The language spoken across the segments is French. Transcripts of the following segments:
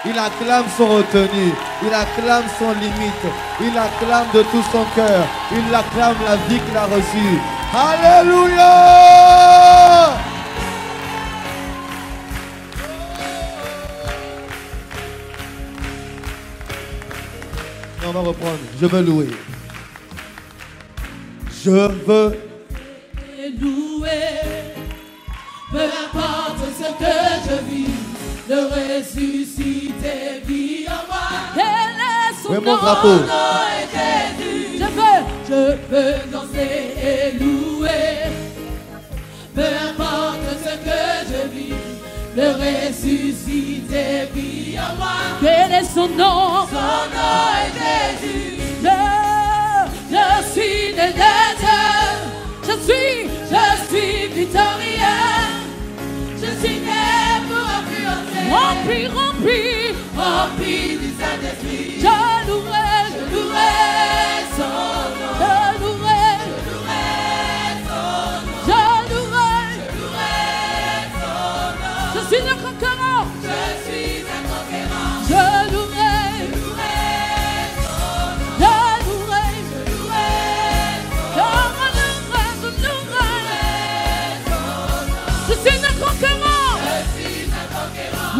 Il acclame son retenu. Il acclame son limite. Il acclame de tout son cœur. Il acclame la vie qu'il a reçue. Alléluia! On va reprendre. Je veux louer. Je veux louer. Peu importe ce que je vis, le ressuscité vit en moi. Quel est son nom, drapeau. Jésus. Je veux danser et louer. Peu importe ce que je vis, le ressuscité vit en moi. Quel est son nom? Son nom est Jésus. Je suis né de Dieu. Je suis victorieux. Je suis né pour influencer. Rempli du Saint-Esprit. Je louerai son nom. Je louerai son nom. Je louerai son nom. Je suis un conquérant. Je louerai son nom.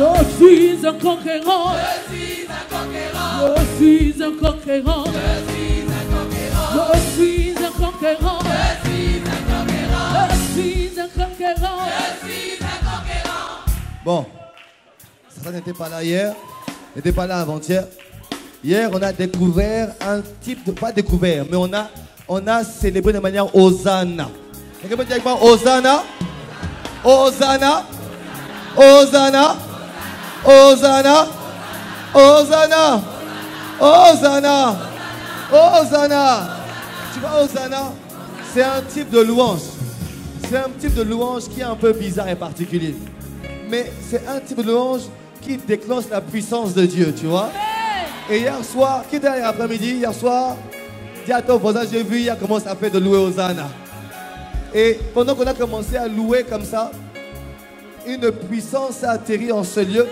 Je suis un conquérant. Je suis un conquérant. Je suis un conquérant. Je suis un conquérant. Bon, ça n'était pas là hier, n'était pas là avant-hier. Hier, on a découvert un type de... Pas découvert, mais on a célébré de manière Hosanna. Quelqu'un peut dire avec moi Hosanna? Hosanna? Hosanna? Hosanna! Hosanna! Hosanna! Hosanna! Tu vois, Hosanna, c'est un type de louange. C'est un type de louange qui est un peu bizarre et particulier. Mais c'est un type de louange qui déclenche la puissance de Dieu, tu vois. Et hier soir, qui était hier après-midi, hier soir, dis à ton voisin, j'ai vu hier comment ça fait de louer Hosanna. Et pendant qu'on a commencé à louer comme ça, une puissance a atterri en ce lieu.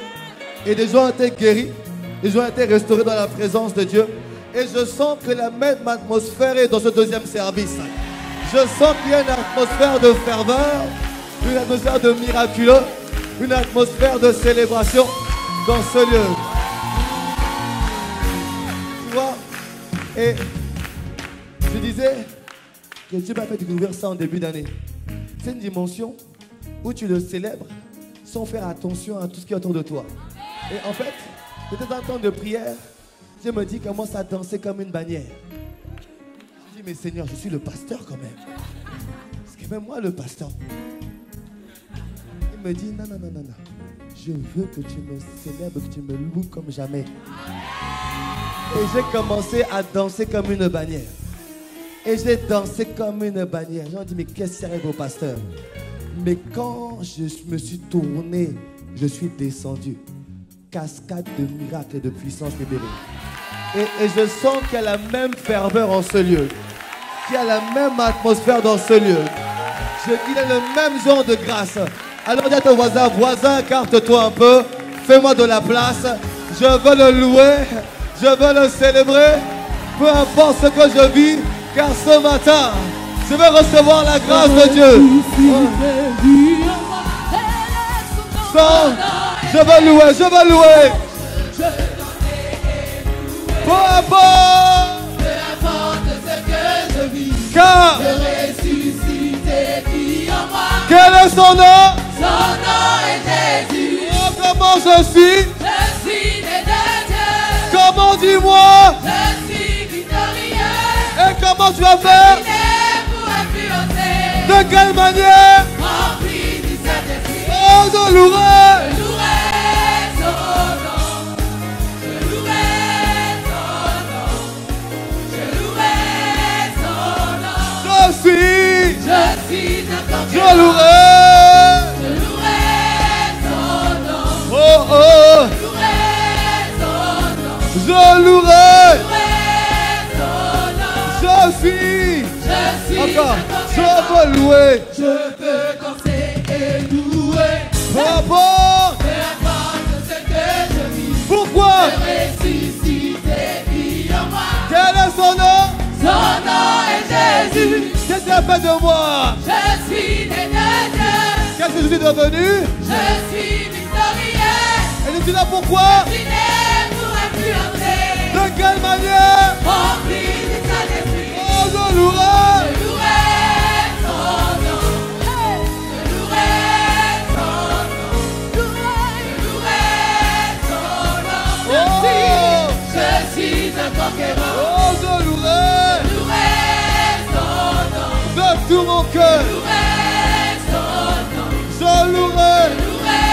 Et des gens ont été guéris, des gens ont été restaurés dans la présence de Dieu. Et je sens que la même atmosphère est dans ce deuxième service. Je sens qu'il y a une atmosphère de ferveur, une atmosphère de miraculeux, une atmosphère de célébration dans ce lieu. Tu vois? Et je disais que Dieu m'a fait découvrir ça en début d'année. C'est une dimension où tu le célèbres sans faire attention à tout ce qui est autour de toi. Et en fait, c'était un temps de prière. Je me dis, commence à danser comme une bannière. Je dis, mais Seigneur, je suis le pasteur quand même. Parce que même moi, le pasteur. Il me dit, non. Je veux que tu me célèbres, que tu me loues comme jamais. Et j'ai commencé à danser comme une bannière. Et j'ai dansé comme une bannière. J'ai dit, mais qu'est-ce qui arrive au pasteur? Mais quand je me suis tourné, je suis descendu. Cascade de miracles et de puissance libérée. Et je sens qu'il y a la même ferveur en ce lieu. Qu'il y a la même atmosphère dans ce lieu. Il a le même genre de grâce. Alors dis à ton voisin, écarte-toi un peu. Fais-moi de la place. Je veux le louer. Je veux le célébrer. Peu importe ce que je vis. Car ce matin, je vais recevoir la grâce de Dieu. Je veux louer, je veux louer. Peu importe ce que je vis, car le ressuscité vit en moi. Quel est son nom? Son nom est Jésus. Oh, comment je suis né de Dieu. Comment dis-moi? Je suis victorieux. Et comment tu vas faire? De quelle manière? Rempli du Saint-Esprit. Oh, je louerai. Je louerai son nom. Oh. Je louerai son nom. Je suis. Encore. Je veux louer. Je veux danser et louer. Peu importe ce que je vis. Pour Qu'est-ce qu'il a fait de moi? Je suis né de Dieu. Qu'est-ce que je suis devenu? Je suis victorieux. Et je suis là pourquoi? Je suis né pour influencer. De quelle manière? Rempli du Saint-Esprit. Oh, je louerai. Je louerai son nom. Je louerai son nom. Je louerai son nom. Oh, Je suis un conquérant. oh, je louerai. Je louerai son nom. De tout mon cœur. Je louerai son nom. Je louerai. Je louerai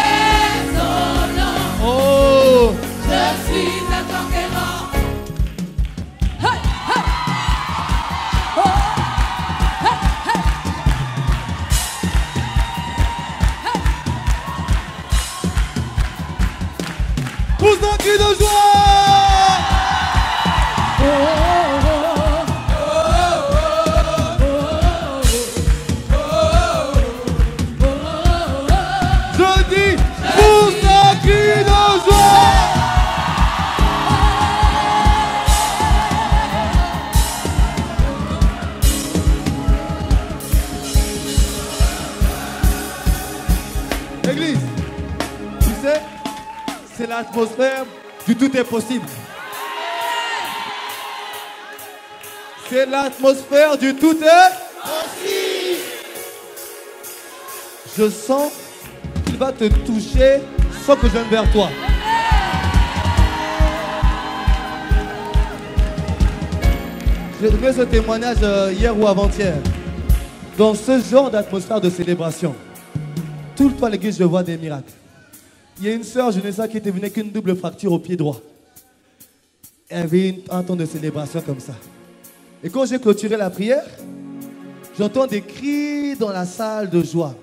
son nom. Oh, Je suis un conquérant. Hey, hey. Oh. Hey, hey. pousse un cri de joie. Je dis, pousse un cri de joie. Église, tu sais, c'est l'atmosphère du tout est possible. C'est l'atmosphère du tout est possible. Je sens qu'il va te toucher sans que je vienne vers toi. J'ai donné ce témoignage hier ou avant-hier. Dans ce genre d'atmosphère de célébration, tout le temps à l'église, je vois des miracles. Il y a une sœur, Genessa, qui était venue avec une double fracture au pied droit. Elle avait un temps de célébration comme ça. Et quand j'ai clôturé la prière, j'entends des cris dans la salle de joie.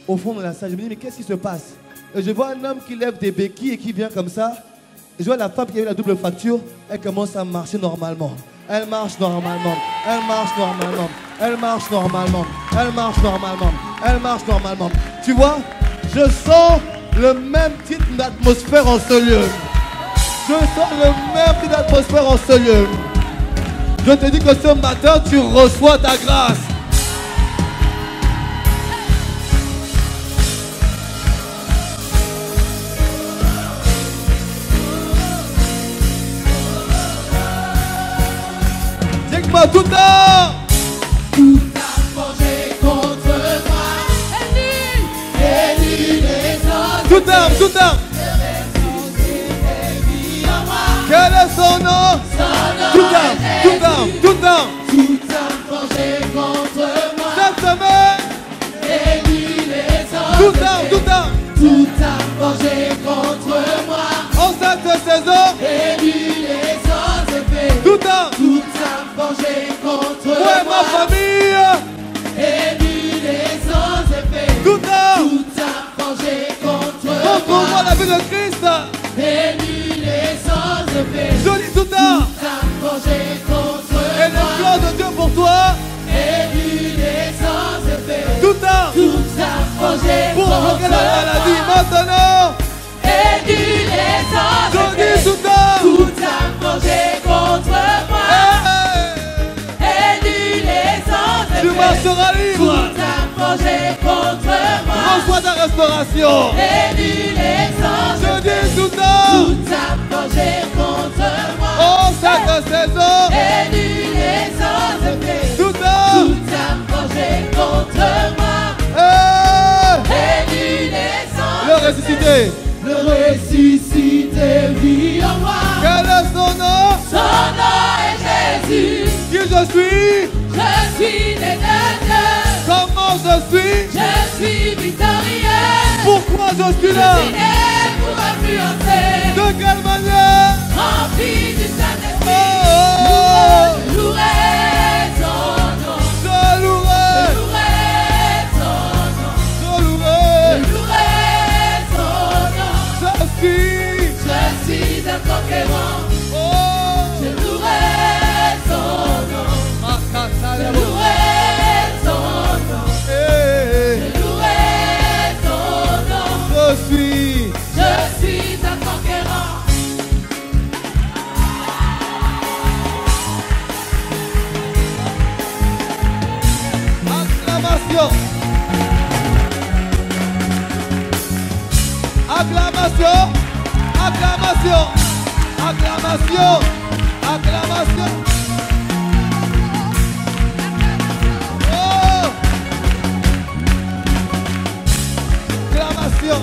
Au fond de la salle, je me dis, mais qu'est-ce qui se passe? Et je vois un homme qui lève des béquilles et qui vient comme ça. Et je vois la femme qui avait la double fracture, elle commence à marcher normalement. Elle marche normalement. Elle marche normalement. Elle marche normalement. Elle marche normalement. Elle marche normalement. Tu vois, je sens le même type d'atmosphère en ce lieu. Je sens le même type d'atmosphère en ce lieu. Je te dis que ce matin, tu reçois ta grâce. Dis-moi tout le temps. Tout a forgé contre moi. Élu les autres. Tout arme, tout arme. Quel est son nom? Tout arme, tout arme, tout arme. Tout a forgé contre moi. Cette semaine, Élu les autres. tout arme, tout arme. Tout a forgé contre moi. En cette saison, Élu les autres faits. tout arme. Tout a forgé contre Ouais, moi. ma famille, Élu les autres faits. tout arme. Tout a forgé contre Contre moi moi. la vie de Christ. Élu les autres faits. Je dis tout arme. Tout a forgé contre Et le moi. plan de Dieu pour toi, Élu les autres faits. tout arme. Tout a forgé Pour contre provoquer la maladie moi. maintenant. Élu les autres Je dis faits. tout arme. Tout a forgé contre moi. Élu les autres Tu faits. marcheras libre. Tout a forgé contre moi. Reçois ta restauration. Élu les autres Je faits. dis tout arme. Tout a forgé contre moi. En cette saison, Élu les autres faits. tout arme. Tout a forgé contre moi. Élu les Le autres ressuscité. le ressuscité vit en moi. Quel est son nom? Son nom est Jésus. Qui je suis? Je suis né de Dieu. Comment je suis? Je suis victorieux. Pourquoi je suis Je là? suis né pour influencer. De quelle manière? Rempli du Saint-Esprit. Oh, Je louerai son nom. je louerai, Je louerai son nom. je louerai. Je louerai son nom. Je suis un conquérant. oh, Je louerai son nom. Je louerai son nom. eh, Je louerai son nom. je suis Je suis un conquérant. Acclamation. Acclamation. Oh. Acclamation.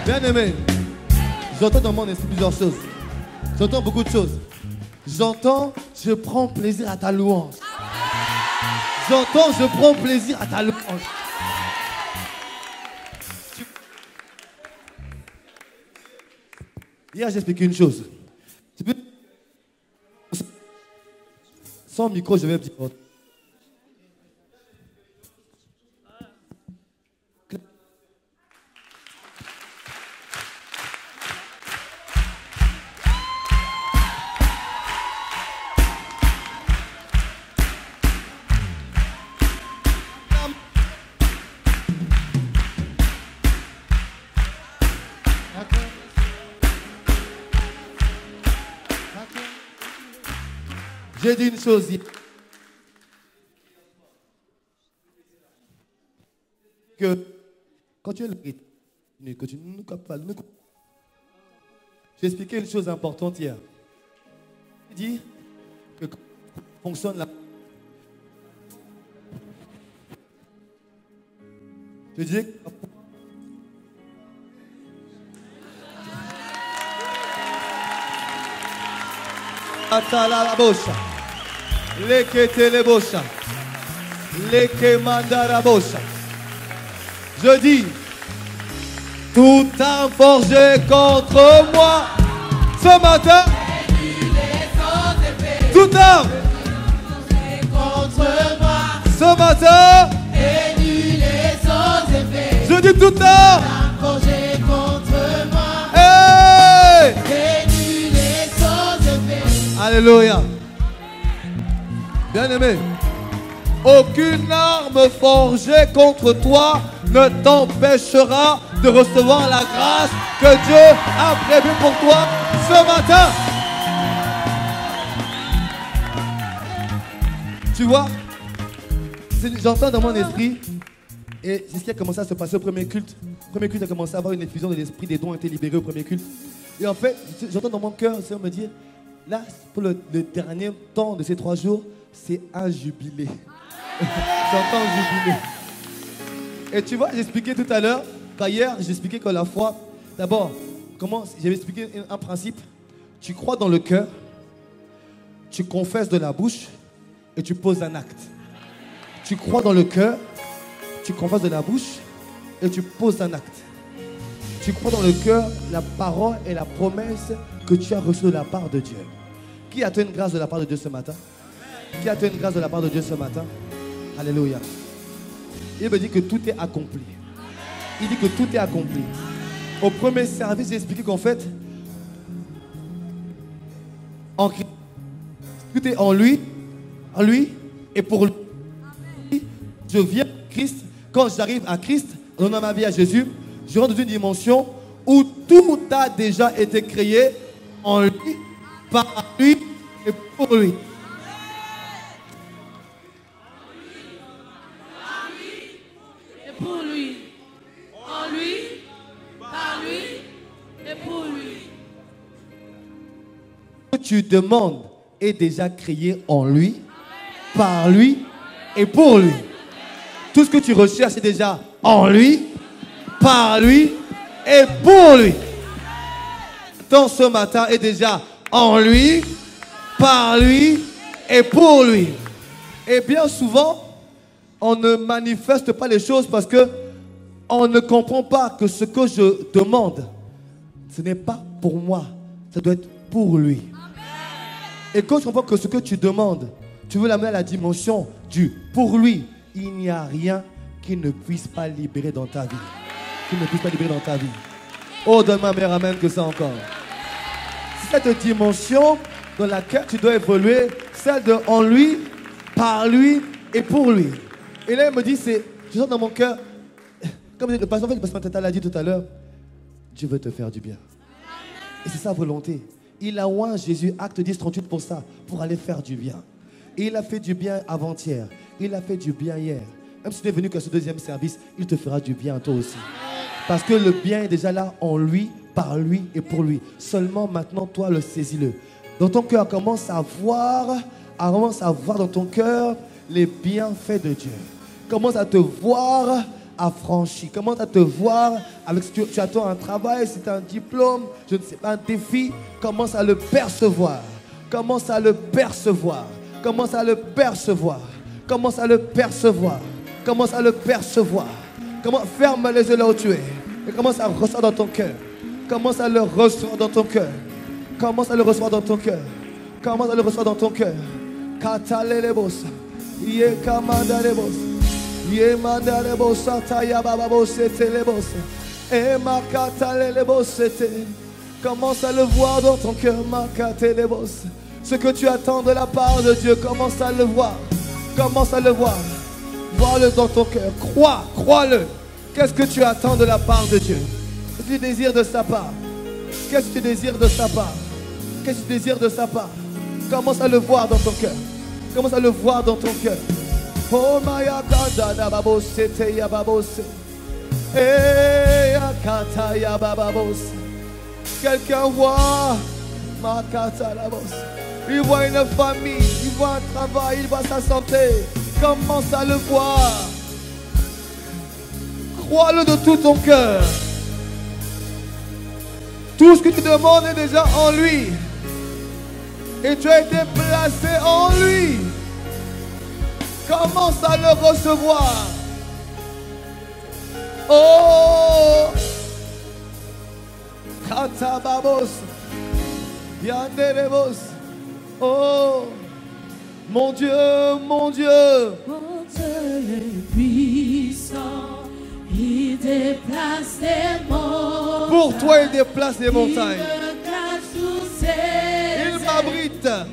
Bien-aimé, j'entends dans mon esprit plusieurs choses. J'entends beaucoup de choses. J'entends, je prends plaisir à ta louange. J'entends, je prends plaisir à ta louange. Hier, j'ai expliqué une chose. Sans micro, je vais dire. J'ai dit une chose hier. Que quand tu es le rythme, que tu ne nous capes pas, j'ai expliqué une chose importante hier. J'ai dit que fonctionne la. Je disais que Atala la bosha. Lekete le bosha. Leke mandara bosha. Je dis, tout arme forgée contre moi ce matin. Tout arme contre moi ce matin. Je dis tout arme forgée contre moi. Hey! Alléluia. Bien-aimé, aucune arme forgée contre toi ne t'empêchera de recevoir la grâce que Dieu a prévue pour toi ce matin. Tu vois, j'entends dans mon esprit, et c'est ce qui a commencé à se passer au premier culte. Le premier culte a commencé à avoir une effusion de l'esprit, des dons ont été libérés au premier culte. Et en fait, j'entends dans mon cœur, le Seigneur me dit, là, pour le dernier temps de ces 3 jours, c'est un jubilé. J'entends un jubilé. Et tu vois, j'expliquais tout à l'heure, qu'hier, j'expliquais que la foi, d'abord, comment, j'avais expliqué un principe. Tu crois dans le cœur, tu confesses de la bouche et tu poses un acte. Tu crois dans le cœur, tu confesses de la bouche et tu poses un acte. Tu crois dans le cœur la parole et la promesse que tu as reçue de la part de Dieu. Qui a-t-il une grâce de la part de Dieu ce matin? Qui a-t-il une grâce de la part de Dieu ce matin? Alléluia. Il me dit que tout est accompli. Il dit que tout est accompli. Au premier service, j'ai expliqué qu'en fait, en Christ, tout est en lui et pour lui. Je viens à Christ. Quand j'arrive à Christ, en donnant ma vie à Jésus, je rentre dans une dimension où tout a déjà été créé en lui, par lui et pour lui. Et pour lui. En lui, par lui et pour lui. Ce que tu demandes est déjà créé en lui, par lui et pour lui. Tout ce que tu recherches est déjà en lui, par lui et pour lui. dans ce matin est déjà en lui, par lui et pour lui. Et bien souvent, on ne manifeste pas les choses parce que on ne comprend pas que ce que je demande, ce n'est pas pour moi, ça doit être pour lui. Et quand tu comprends que ce que tu demandes, tu veux l'amener à la dimension du pour lui, il n'y a rien qui ne puisse pas libérer dans ta vie. Qui ne puisse pas libérer dans ta vie. Oh, donne-moi un meilleur amen que ça encore. Cette dimension dans laquelle tu dois évoluer, celle de en lui, par lui et pour lui. Et là, il me dit, je sens dans mon cœur, comme le pasteur Tata l'a dit tout à l'heure, Dieu veut te faire du bien. Et c'est sa volonté. Il a oint Jésus, acte 10, 38 pour ça, pour aller faire du bien. Et il a fait du bien avant-hier. Il a fait du bien hier. Même si tu es venu qu'à ce deuxième service, il te fera du bien toi aussi. Parce que le bien est déjà là en lui, par lui et pour lui. Seulement maintenant, toi, le saisis-le. Dans ton cœur, commence à voir dans ton cœur les bienfaits de Dieu. Commence à te voir affranchi. Commence à te voir avec ce que tu attends un travail, c'est un diplôme, je ne sais pas, un défi. Commence à le percevoir. Commence à le percevoir. Commence à le percevoir. Commence à le percevoir. Commence à le percevoir. Ferme les yeux là où tu es. Et commence à recevoir dans ton cœur. Commence à le recevoir dans ton cœur. Commence à le recevoir dans ton cœur. Commence à le recevoir dans ton cœur. Katalelebos. Ye kamandarebos. Ye mandarebos. Sataya bababos. Etelebos. E makatalelebos. Commence à le voir dans ton cœur. Makatelebos. Ce que tu attends de la part de Dieu, commence à le voir. Commence à le voir. Vois-le dans ton cœur. Crois-le. Qu'est-ce que tu attends de la part de Dieu? Qu'est-ce que tu désires de sa part? Qu'est-ce que tu désires de sa part? Qu'est-ce que tu désires de sa part? Commence à le voir dans ton cœur. Commence à le voir dans ton cœur. Oh maya kata babos sete ya babos. Eh kata ya babos. Quelqu'un voit ma kata la boss. Il voit une famille, il voit un travail, il voit sa santé. Commence à le voir. Crois-le de tout ton cœur. Tout ce que tu demandes est déjà en lui. Et tu as été placé en lui. Commence à le recevoir. Oh, Katababos, Yanderebos. Oh, mon Dieu, mon Dieu. Mon Dieu est puissant, il déplace les montagnes. Pour toi, il déplace les montagnes. Il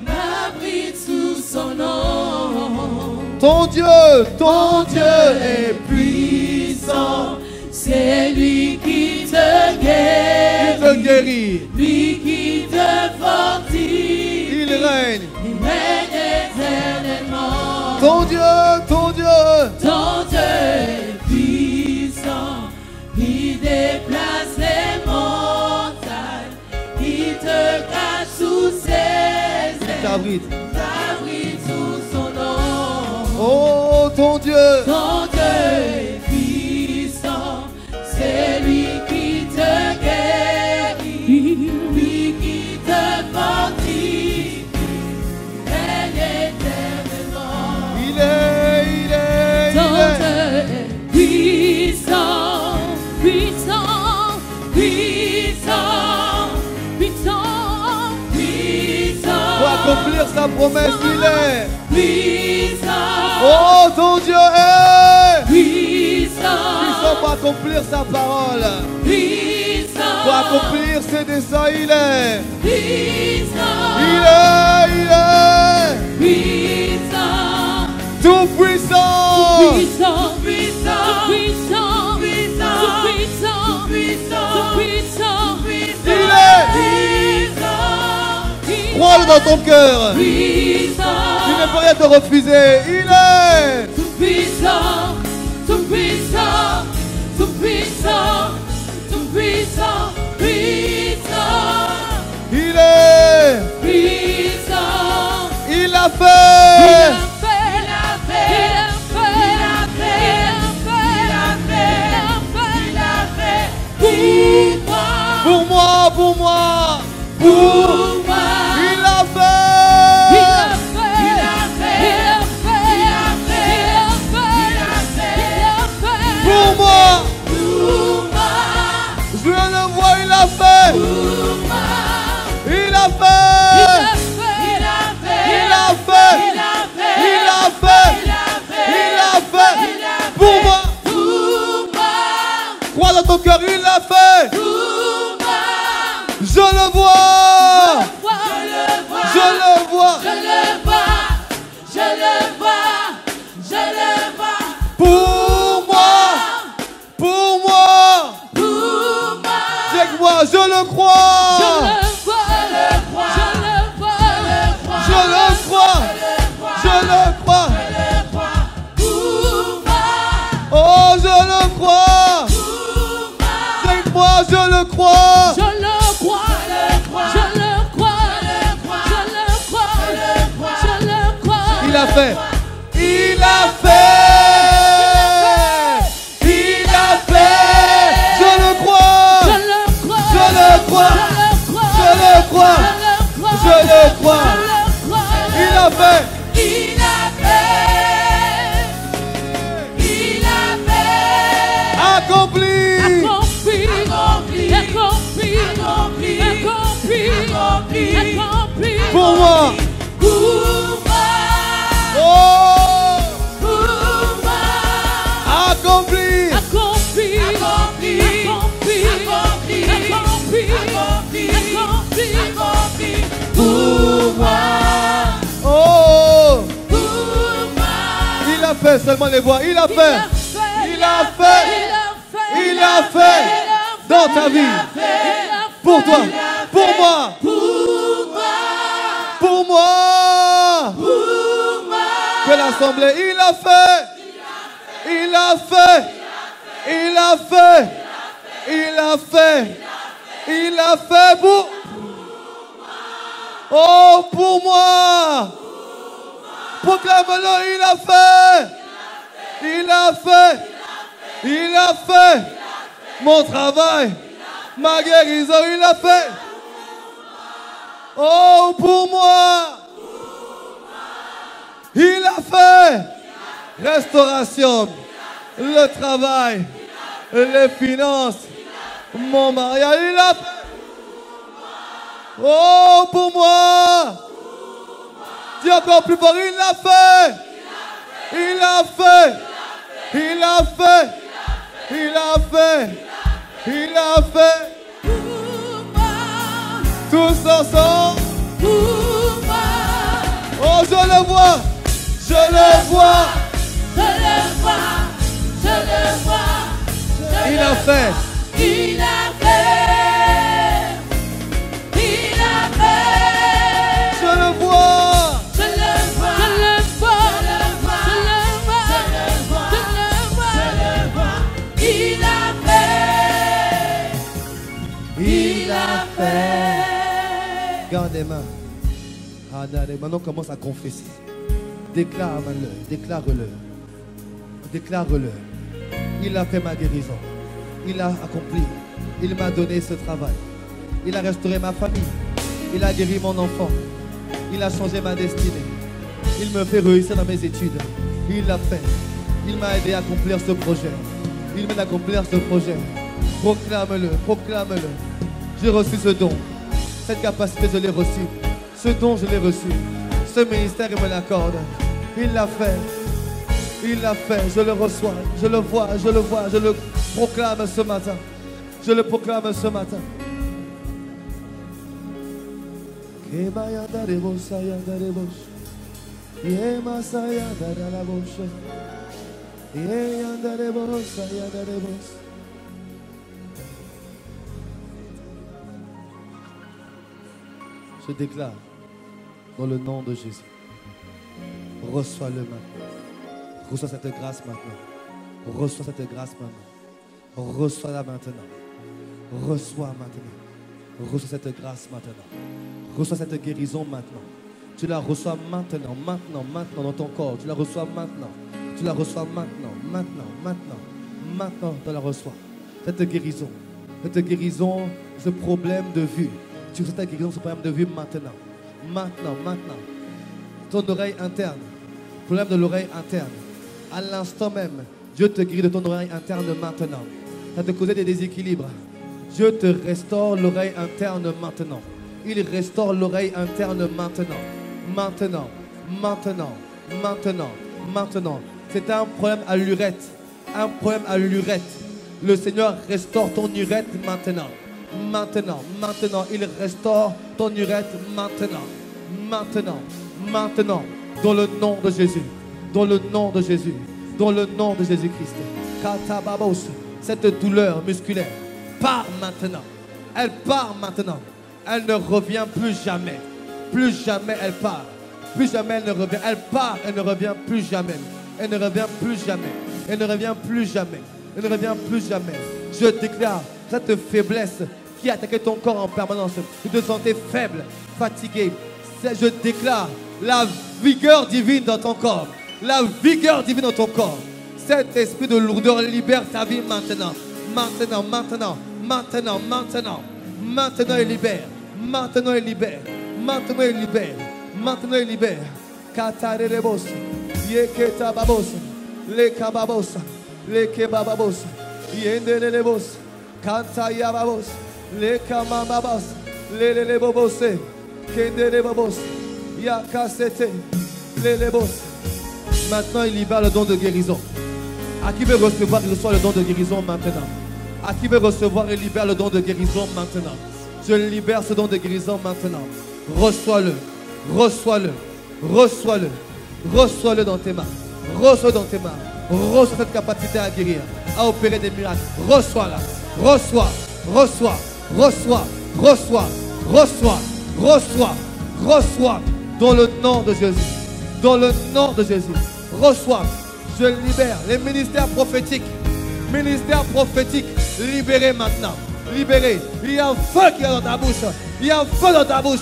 m'abrite sous son nom. Ton Dieu est puissant. C'est lui qui te guérit. Il te guérit. Lui qui te fortifie. Il règne éternellement. Ton Dieu est puissant. Il déplace les montagnes. Il te cache sous ses ailes. il t'abrite. T'abrite sous son nom. Oh, ton Dieu est puissant. C'est lui qui te guérit. Lui qui te fortifie. Règne éternellement. Il est Ton Dieu est puissant, puissant, puissant, puissant, puissant. pour accomplir sa promesse, il est Puissant. Oh, ton Dieu est Puissant. puissant pour accomplir sa parole, Puissant. pour accomplir ses desseins, il est Puissant. il est Puissant. tout puissant. Puissant. Puissant. Puissant. Puissant. Puissant. Puissant. Puissant. Il est. Crois-le dans ton cœur. Puissant. Tu ne peux rien te refuser. Il est Tout puissant. Tout puissant. Tout puissant. Tout puissant. Puissant. Il est Puissant. Il l'a fait. pour moi. Pour moi. Il l'a fait. Il l'a fait. Il l'a fait. Il l'a fait. Il l'a fait. Il l'a fait. Il l'a fait. Pour moi. Pour moi. Je le vois, il l'a fait. Pour moi. Il l'a fait. Il l'a fait. Il l'a fait. Il l'a fait. Il l'a fait. Il l'a fait. Il l'a fait. Il l'a fait. Pour moi. Pour moi. Crois dans ton cœur, il l'a fait. Pour moi. Je le vois. Je le vois. Je le vois. Je le vois. Je le vois. Je le vois. Pour moi. Pour moi. Pour moi. Avec moi, je le crois. Je le vois. Je le vois. Je le vois. Je le crois. Je le crois. Je le crois. Pour moi. Oh, je le crois. Pour moi. Avec moi, je le crois. Je le crois. Je le crois. Je le crois. Je le crois. Je le crois. Il a fait. Il a fait. Il a fait. Je le crois. Je le crois. Je le crois. Je le crois. Je le crois. Il a fait. Il a fait. Il a fait. Accompli. Accompli. Accompli. Accompli. Accompli. Accompli. Pour moi. Pour moi. Oh. Pour moi. Accompli. Accompli. Accompli. Accompli. Accompli. Accompli. Accompli. Pour moi. Oh. Pour moi. Il a fait seulement les voix. Il a fait. Il a fait. Il a fait. Dans ta vie. Pour toi. Pour moi. Pour moi. Que l'assemblée. Il a fait. Il a fait. Il a fait. Il a fait. Il a fait pour. Oh, pour moi. Proclame-le, il a fait. Il a fait. Il a fait. Mon travail. Ma guérison, il a fait. Oh, pour moi. Il a fait. Restauration. Le travail. Les finances. Mon mariage, il a fait. Oh, pour moi. Dis encore plus fort, il l'a fait. Il a fait. Il a fait. Il a fait. Il a fait. Tous ensemble. Oh, je le vois. Je le vois. Je le vois. Je le vois. Il a fait. Il a fait. Il a fait. Je le vois. Je le vois. Je le vois. Je le vois. Je le vois. Je le vois. Il a fait. Il a fait. Garde les mains. Maintenant, commence à confesser. Déclare-le. Déclare-le. Déclare-le. Il a fait ma guérison. Il a accompli. Il m'a donné ce travail. Il a restauré ma famille. Il a guéri mon enfant. Il a changé ma destinée. Il me fait réussir dans mes études. Il l'a fait. Il m'a aidé à accomplir ce projet. Il m'aide à accomplir ce projet. Proclame-le. Proclame-le. J'ai reçu ce don. Cette capacité, je l'ai reçue. Ce don, je l'ai reçu. Ce ministère, il me l'accorde. Il l'a fait. Il l'a fait. Je le reçois. Je le vois. Je le vois. Je le proclame ce matin. Je le proclame ce matin. Je déclare dans le nom de Jésus. Reçois-le maintenant. Reçois cette grâce maintenant. Reçois cette grâce maintenant. Reçois-la maintenant. Reçois maintenant. Reçois cette grâce maintenant. Reçois cette guérison maintenant. Tu la reçois maintenant, maintenant dans ton corps. Tu la reçois maintenant. Tu la reçois maintenant. Maintenant, tu la reçois. Cette guérison, cette guérison, ce problème de vue. Tu reçois ta guérison, ce problème de vue maintenant. Maintenant. Ton oreille interne. Problème de l'oreille interne. À l'instant même, Dieu te guérit de ton oreille interne maintenant. Ça te causait des déséquilibres. Dieu te restaure l'oreille interne maintenant. Il restaure l'oreille interne maintenant. Maintenant. C'était un problème à l'urètre. Le Seigneur restaure ton urètre maintenant. Il restaure ton urètre maintenant. Dans le nom de Jésus. Dans le nom de Jésus-Christ. Katababos. Cette douleur musculaire part maintenant. Elle part maintenant. Elle ne revient plus jamais. Plus jamais elle part. Plus jamais elle ne revient. Elle part, elle ne revient plus jamais. Elle ne revient plus jamais. Je déclare cette faiblesse qui a attaqué ton corps en permanence. Tu te sentais faible, fatigué. Je déclare la vigueur divine dans ton corps. Cet esprit de lourdeur libère ta vie maintenant. Maintenant il libère. Katarebos, Yeketababos, Lekababos, Lekebababos, Yendelebos, Kantayababos, Lekamababos, Lelebobose, Kendelebobos, Yakasete, Lelebos. Maintenant, il libère le don de guérison. À qui veut recevoir, il reçoit le don de guérison maintenant. À qui veut recevoir, il libère le don de guérison maintenant. Je libère ce don de guérison maintenant. Reçois-le dans tes mains. Reçois cette capacité à guérir, à opérer des miracles. Reçois-la. Reçois. Dans le nom de Jésus. Reçois. Je libère les ministères prophétiques. Libérés maintenant. Libérés. Il y a un feu qui est dans ta bouche. Il y a un feu dans ta bouche.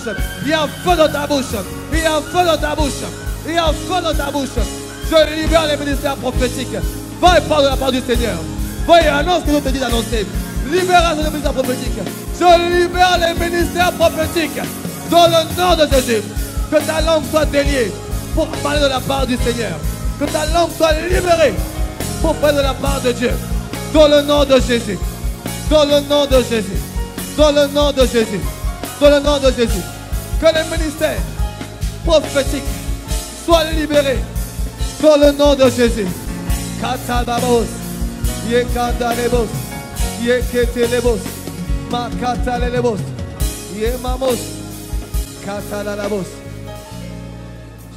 Je libère les ministères prophétiques. Va et parle de la part du Seigneur. Va et annonce ce que je te dis d'annoncer. Libération des ministères prophétiques. Je libère les ministères prophétiques. Dans le nom de Jésus. Que ta langue soit déliée pour parler de la part du Seigneur. Que ta langue soit libérée pour parler de la part de Dieu. Dans le nom de Jésus. Dans le nom de Jésus. Que les ministères prophétiques soient libérés. Dans le nom de Jésus. Katababos. Yekandalebos. Yeketelebos. Makatalelebos. Yemamos. Katalalabos.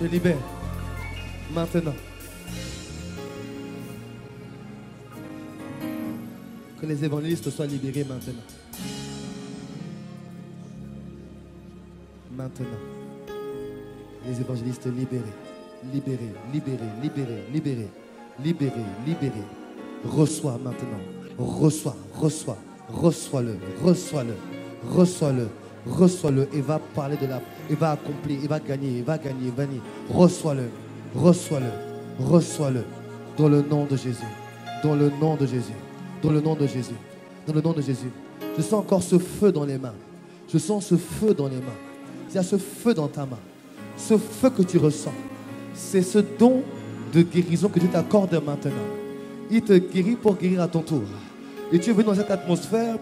Je libère. Maintenant. Que les évangélistes soient libérés maintenant. Les évangélistes libérés. Reçois maintenant. Reçois-le. Et va parler de la... Il va accomplir, il va gagner. Reçois-le. Dans le nom de Jésus. Dans le nom de Jésus. Je sens encore ce feu dans les mains. Il y a ce feu dans ta main. Ce feu que tu ressens. C'est ce don de guérison que Dieu t'accorde maintenant. Il te guérit pour guérir à ton tour. Et tu es venu dans cette atmosphère,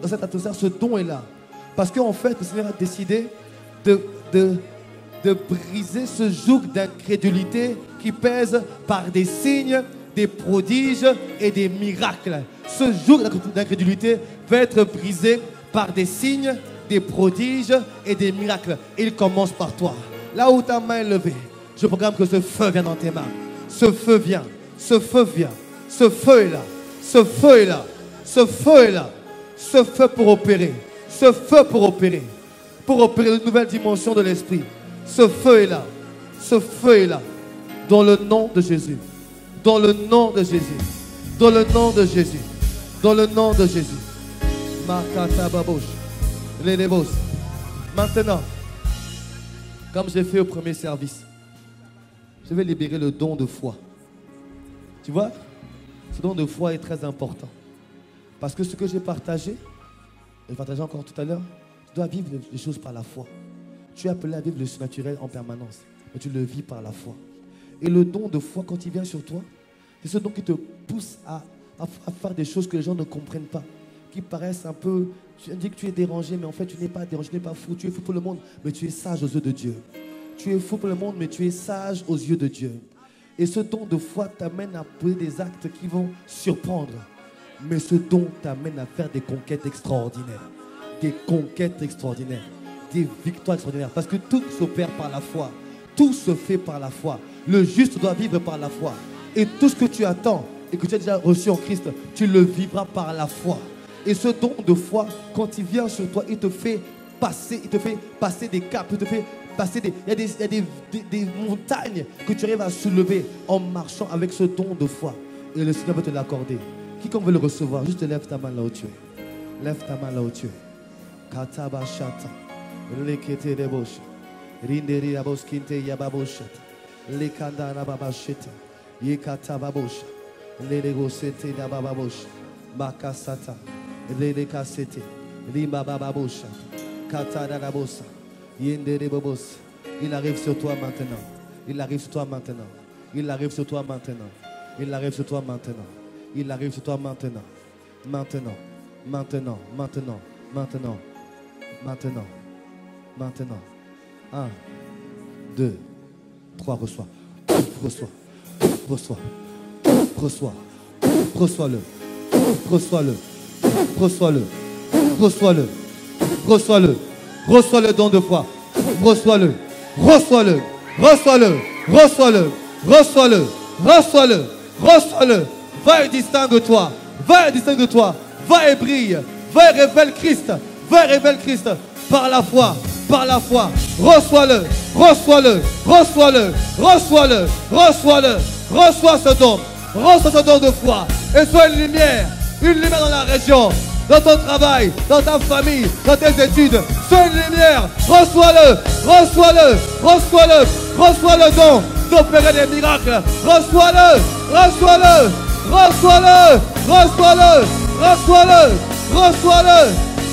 ce don est là. Parce qu'en fait, le Seigneur a décidé de briser ce joug d'incrédulité qui pèse par des signes, des prodiges et des miracles. Ce joug d'incrédulité va être brisé par des signes, des prodiges et des miracles. Et il commence par toi. Là où ta main est levée, je proclame que ce feu vient dans tes mains. Ce feu vient. Ce feu est là. Ce feu pour opérer. Pour opérer une nouvelle dimension de l'esprit. Ce feu est là. Dans le nom de Jésus. Makata babosh. Lelebos. Maintenant, comme j'ai fait au premier service, je vais libérer le don de foi. Tu vois, ce don de foi est très important. Parce que ce que j'ai partagé, je partageais encore tout à l'heure, tu dois vivre les choses par la foi. Tu es appelé à vivre le surnaturel en permanence, mais tu le vis par la foi. Et le don de foi, quand il vient sur toi, c'est ce don qui te pousse à faire des choses que les gens ne comprennent pas, qui paraissent un peu... Tu dis que tu es dérangé, mais en fait, tu n'es pas dérangé, tu n'es pas fou. Tu es fou pour le monde, mais tu es sage aux yeux de Dieu. Tu es fou pour le monde, mais tu es sage aux yeux de Dieu. Et ce don de foi t'amène à poser des actes qui vont surprendre. Mais ce don t'amène à faire des conquêtes extraordinaires. Des conquêtes extraordinaires. Des victoires extraordinaires. Parce que tout s'opère par la foi. Tout se fait par la foi. Le juste doit vivre par la foi. Et tout ce que tu attends et que tu as déjà reçu en Christ, tu le vivras par la foi. Et ce don de foi, quand il vient sur toi, il te fait passer des caps, il te fait passer il y a des montagnes que tu arrives à soulever en marchant avec ce don de foi. Et le Seigneur va te l'accorder. Quiconque veut le recevoir, juste lève ta main là où tu es. Lève ta main là où tu es. Katabashata. Lekete rebosha. Rinderi aboskinte yababoshata. Lekanda nababashete. Yekatababosha. Lelegosete nabababosha. Makasata. Lelekasete. Limbabababosha. Katadanabosa. Yenderebobos. Il arrive sur toi maintenant. Il arrive sur toi maintenant. Il arrive sur toi maintenant. Il arrive sur toi maintenant. Il arrive sur toi maintenant. Maintenant. Maintenant. Maintenant. Maintenant. Maintenant. Maintenant. 1, 2, 3, reçois. Reçois. Reçois. Reçois. Reçois-le. Reçois-le. Reçois-le. Reçois-le. Reçois-le. Reçois le don de foi. Reçois-le. Reçois-le. Reçois-le. Reçois-le. Reçois-le. Reçois-le. Reçois-le. Va et distingue-toi. Va et distingue-toi. Va et brille. Va et révèle Christ. Va et révèle Christ. Par la foi. Par la foi. Reçois-le. Reçois-le. Reçois-le. Reçois-le. Reçois-le. Reçois ce don. Reçois ce don de foi. Et sois une lumière. Une lumière dans la région. Dans ton travail, dans ta famille, dans tes études. Sois une lumière. Reçois-le. Reçois-le. Reçois-le. Reçois le don d'opérer des miracles. Reçois-le. Reçois-le. Reçois-le. Reçois-le. Reçois-le. Reçois-le.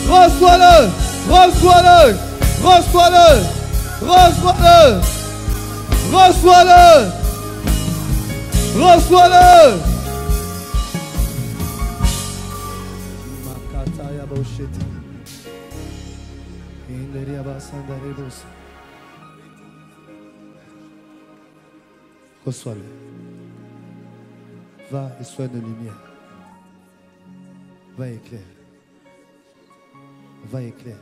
Reçois-le. Reçois-le. Reçois-le. Reçois-le. Reçois-le. Reçois-le. Reçois-le. Va et sois une lumière. Va et éclaire. Va et éclaire.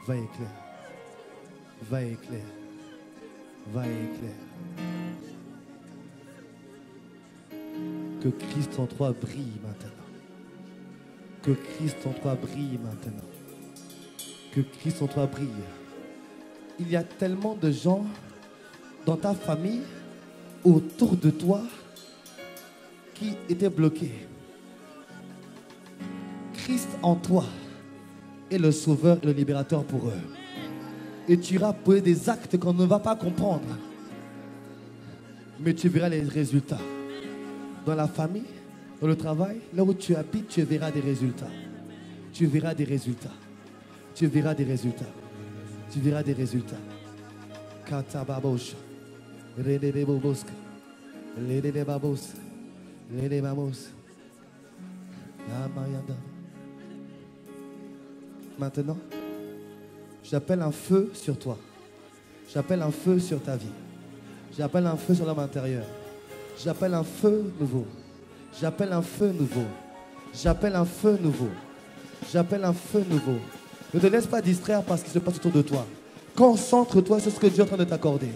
Va et éclaire. Va et éclaire. Va et éclaire. Que Christ en toi brille maintenant. Que Christ en toi brille maintenant. Que Christ en toi brille. Il y a tellement de gens dans ta famille, autour de toi, qui étaient bloqués. Christ en toi est le sauveur et le libérateur pour eux. Et tu iras poser des actes qu'on ne va pas comprendre. Mais tu verras les résultats. Dans la famille, dans le travail, là où tu habites, tu verras des résultats. Tu verras des résultats. Tu verras des résultats. Tu verras des résultats. Katababosha. Rede boboska. Lede babos. Lede babos. Maintenant, j'appelle un feu sur toi. J'appelle un feu sur ta vie. J'appelle un feu sur l'homme intérieur. J'appelle un feu nouveau. J'appelle un feu nouveau. J'appelle un feu nouveau. J'appelle un feu nouveau. Ne te laisse pas distraire par ce qui se passe autour de toi. Concentre-toi sur ce que Dieu est en train de t'accorder.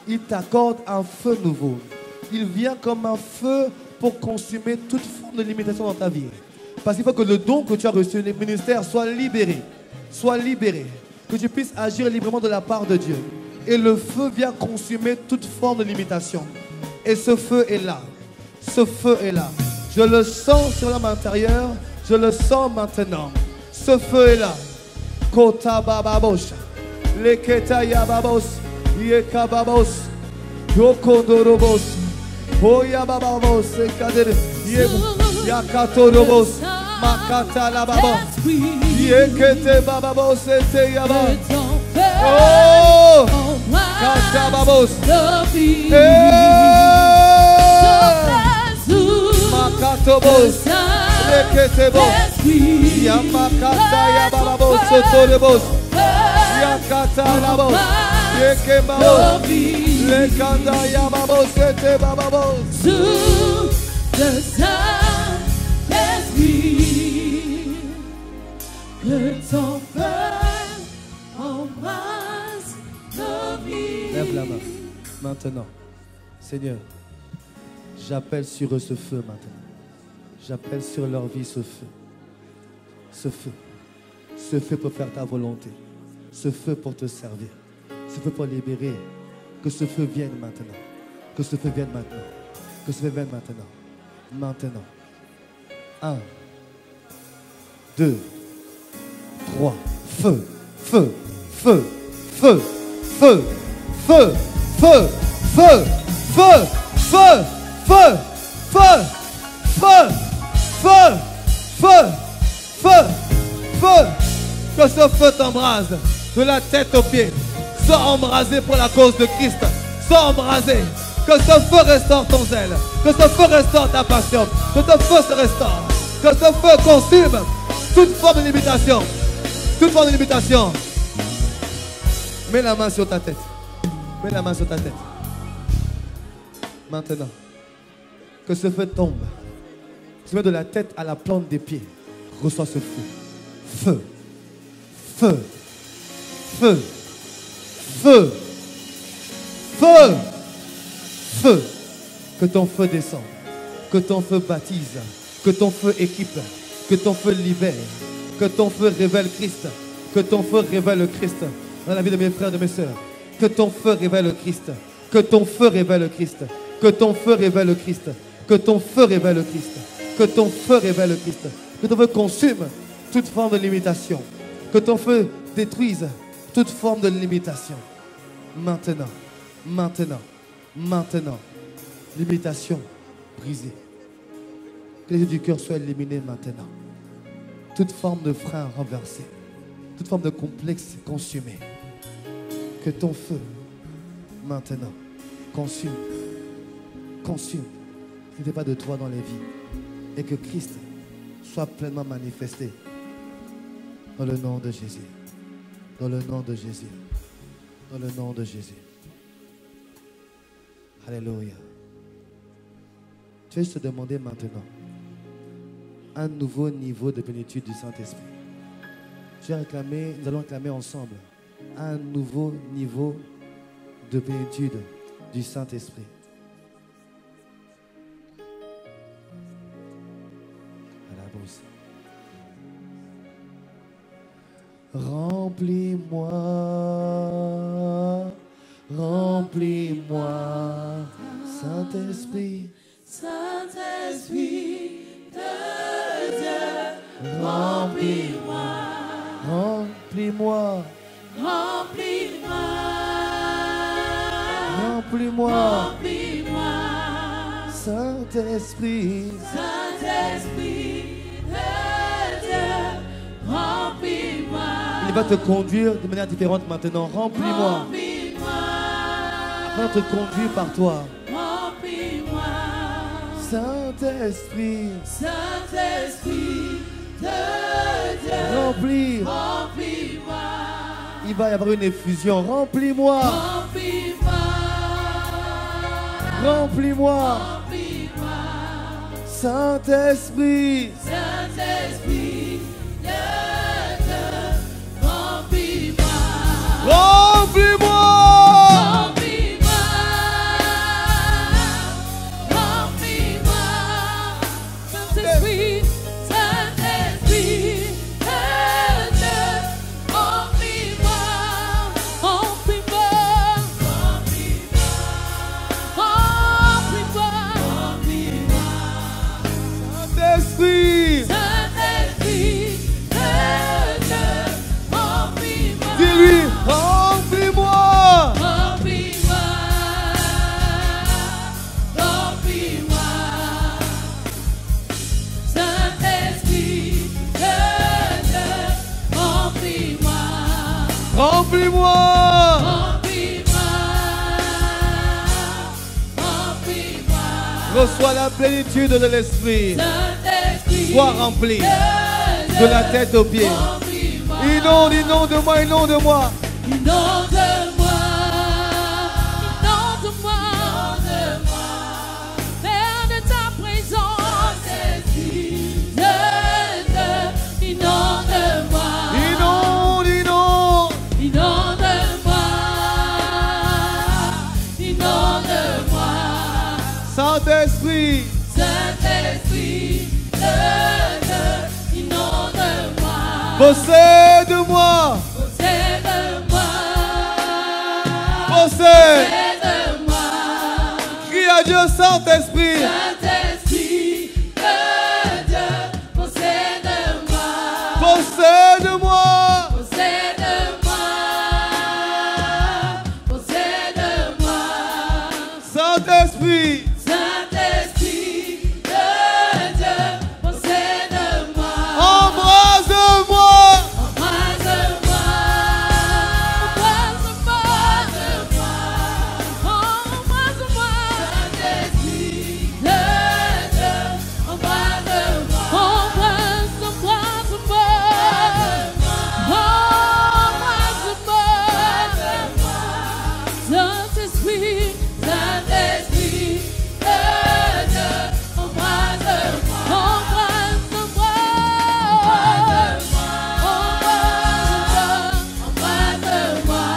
Il t'accorde un feu nouveau. Il vient comme un feu pour consumer toute forme de limitation dans ta vie. Parce qu'il faut que le don que tu as reçu, le ministère, soit libéré. Soit libéré. Que tu puisses agir librement de la part de Dieu. Et le feu vient consumer toute forme de limitation. Et ce feu est là. Ce feu est là. Je le sens sur l'homme intérieur. Je le sens maintenant. Ce feu est là. Kota bababosha. Leketa yababos. Yeka babos. Yokondorobos. Oya bababos. Ekadere. Yakatorobos. Makata la baba. Esprit Yekete bababo sete yaba. de ton feu, Oh. embrasse Kata babos. nos vies. Makatobos. Lekete bos. Esprit Yamakata yababos soto de bos. Yakata la bos. Yeke babos. Lekanda yababos sete bababos. sous le Saint-Esprit, que ton feu embrasse nos vies. Lève la main. Maintenant, Seigneur, j'appelle sur eux ce feu maintenant. J'appelle sur leur vie ce feu. Ce feu. Ce feu pour faire ta volonté. Ce feu pour te servir. Ce feu pour libérer. Que ce feu vienne maintenant. Que ce feu vienne maintenant. Que ce feu vienne maintenant. Maintenant. 1, 2, 3. Feu. Feu. Feu. Feu. Feu. Feu. Feu. Feu. Feu. Feu. Feu. Feu. Feu. Feu. Feu. Feu. Feu. Que ce feu t'embrase de la tête aux pieds. Sois embrasé pour la cause de Christ. Sois embrasé. Que ce feu restaure ton zèle. Que ce feu restaure ta passion. Que ce feu se restaure. Que ce feu consume toute forme de limitation. Toute forme de limitation. Mets la main sur ta tête. Mets la main sur ta tête. Maintenant. Que ce feu tombe. Tu mets de la tête à la plante des pieds. Reçois ce feu. Feu. Feu. Feu. Feu. Feu. Feu. Que ton feu descende. Que ton feu baptise. Que ton feu équipe. Que ton feu libère. Que ton feu révèle Christ. Que ton feu révèle le Christ dans la vie de mes frères et de mes sœurs. Que ton feu révèle le Christ. Que ton feu révèle le Christ. Que ton feu révèle le Christ. Que ton feu révèle le Christ. Que ton feu révèle le Christ. Que ton feu consume toute forme de limitation. Que ton feu détruise toute forme de limitation. Maintenant. Maintenant. Maintenant. Limitation brisée. Que les yeux du cœur soient éliminés maintenant. Toute forme de frein renversé. Toute forme de complexe consumé. Que ton feu, maintenant, consume. Consume. Ce n'était pas de toi dans les vies. Et que Christ soit pleinement manifesté. Dans le nom de Jésus. Dans le nom de Jésus. Dans le nom de Jésus. Alléluia. Tu vas juste te demander maintenant un nouveau niveau de plénitude du Saint-Esprit. Nous allons réclamer ensemble un nouveau niveau de plénitude du Saint-Esprit. À la bourse. Remplis-moi, remplis-moi, Saint-Esprit. Saint-Esprit de Dieu, remplis-moi, Remplis-moi, remplis-moi, remplis-moi, remplis-moi, Saint-Esprit. Saint-Esprit de Dieu, remplis-moi. Il va te conduire de manière différente maintenant. Remplis-moi. Remplis-moi. Va te conduire par toi. Remplis-moi. Saint-Esprit. Saint-Esprit de Dieu. Remplis. Remplis-moi. Il va y avoir une effusion. Remplis-moi. Remplis-moi. Remplis-moi. Remplis-moi. Saint-Esprit. Saint-Esprit de Dieu. Remplis-moi. Remplis-moi. Remplis-moi. Reçois la plénitude de l'esprit. Sois rempli de la tête aux pieds. Inonde, inonde-moi, inonde-moi. Inonde-moi, inonde-moi, Père de ta présence, inonde-moi, Inonde, inonde, inonde-moi, inonde-moi, Saint-Esprit, Saint-Esprit, inonde-moi, possède-moi, possède-moi, possède-moi. Crie à Dieu, Saint-Esprit. Saint-Esprit de Dieu, possède-moi, Possède-moi, possède-moi, possède-moi, Saint-Esprit, Saint-Esprit de Dieu, possède-moi, embrase-moi, embrase-moi, embrase-moi, Saint-Esprit de Dieu, embrase-moi, embrase-moi, Saint-Esprit, Saint-Esprit de Dieu, embrase-moi, embrase-moi, embrase-moi,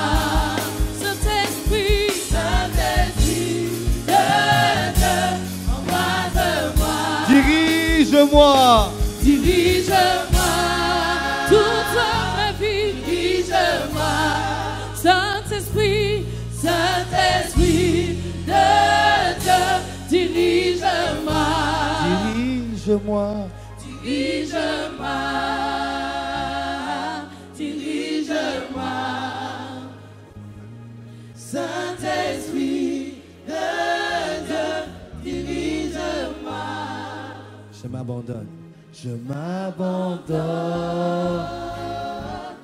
Saint-Esprit, Saint-Esprit de Dieu, embrase-moi, dirige-moi, dirige-moi, toute ma vie, dirige-moi, Saint-Esprit, Saint-Esprit de Dieu, dirige-moi, dirige-moi, dirige-moi, dirige-moi, Saint-Esprit de Dieu, dirige-moi. je m'abandonne, je m'abandonne,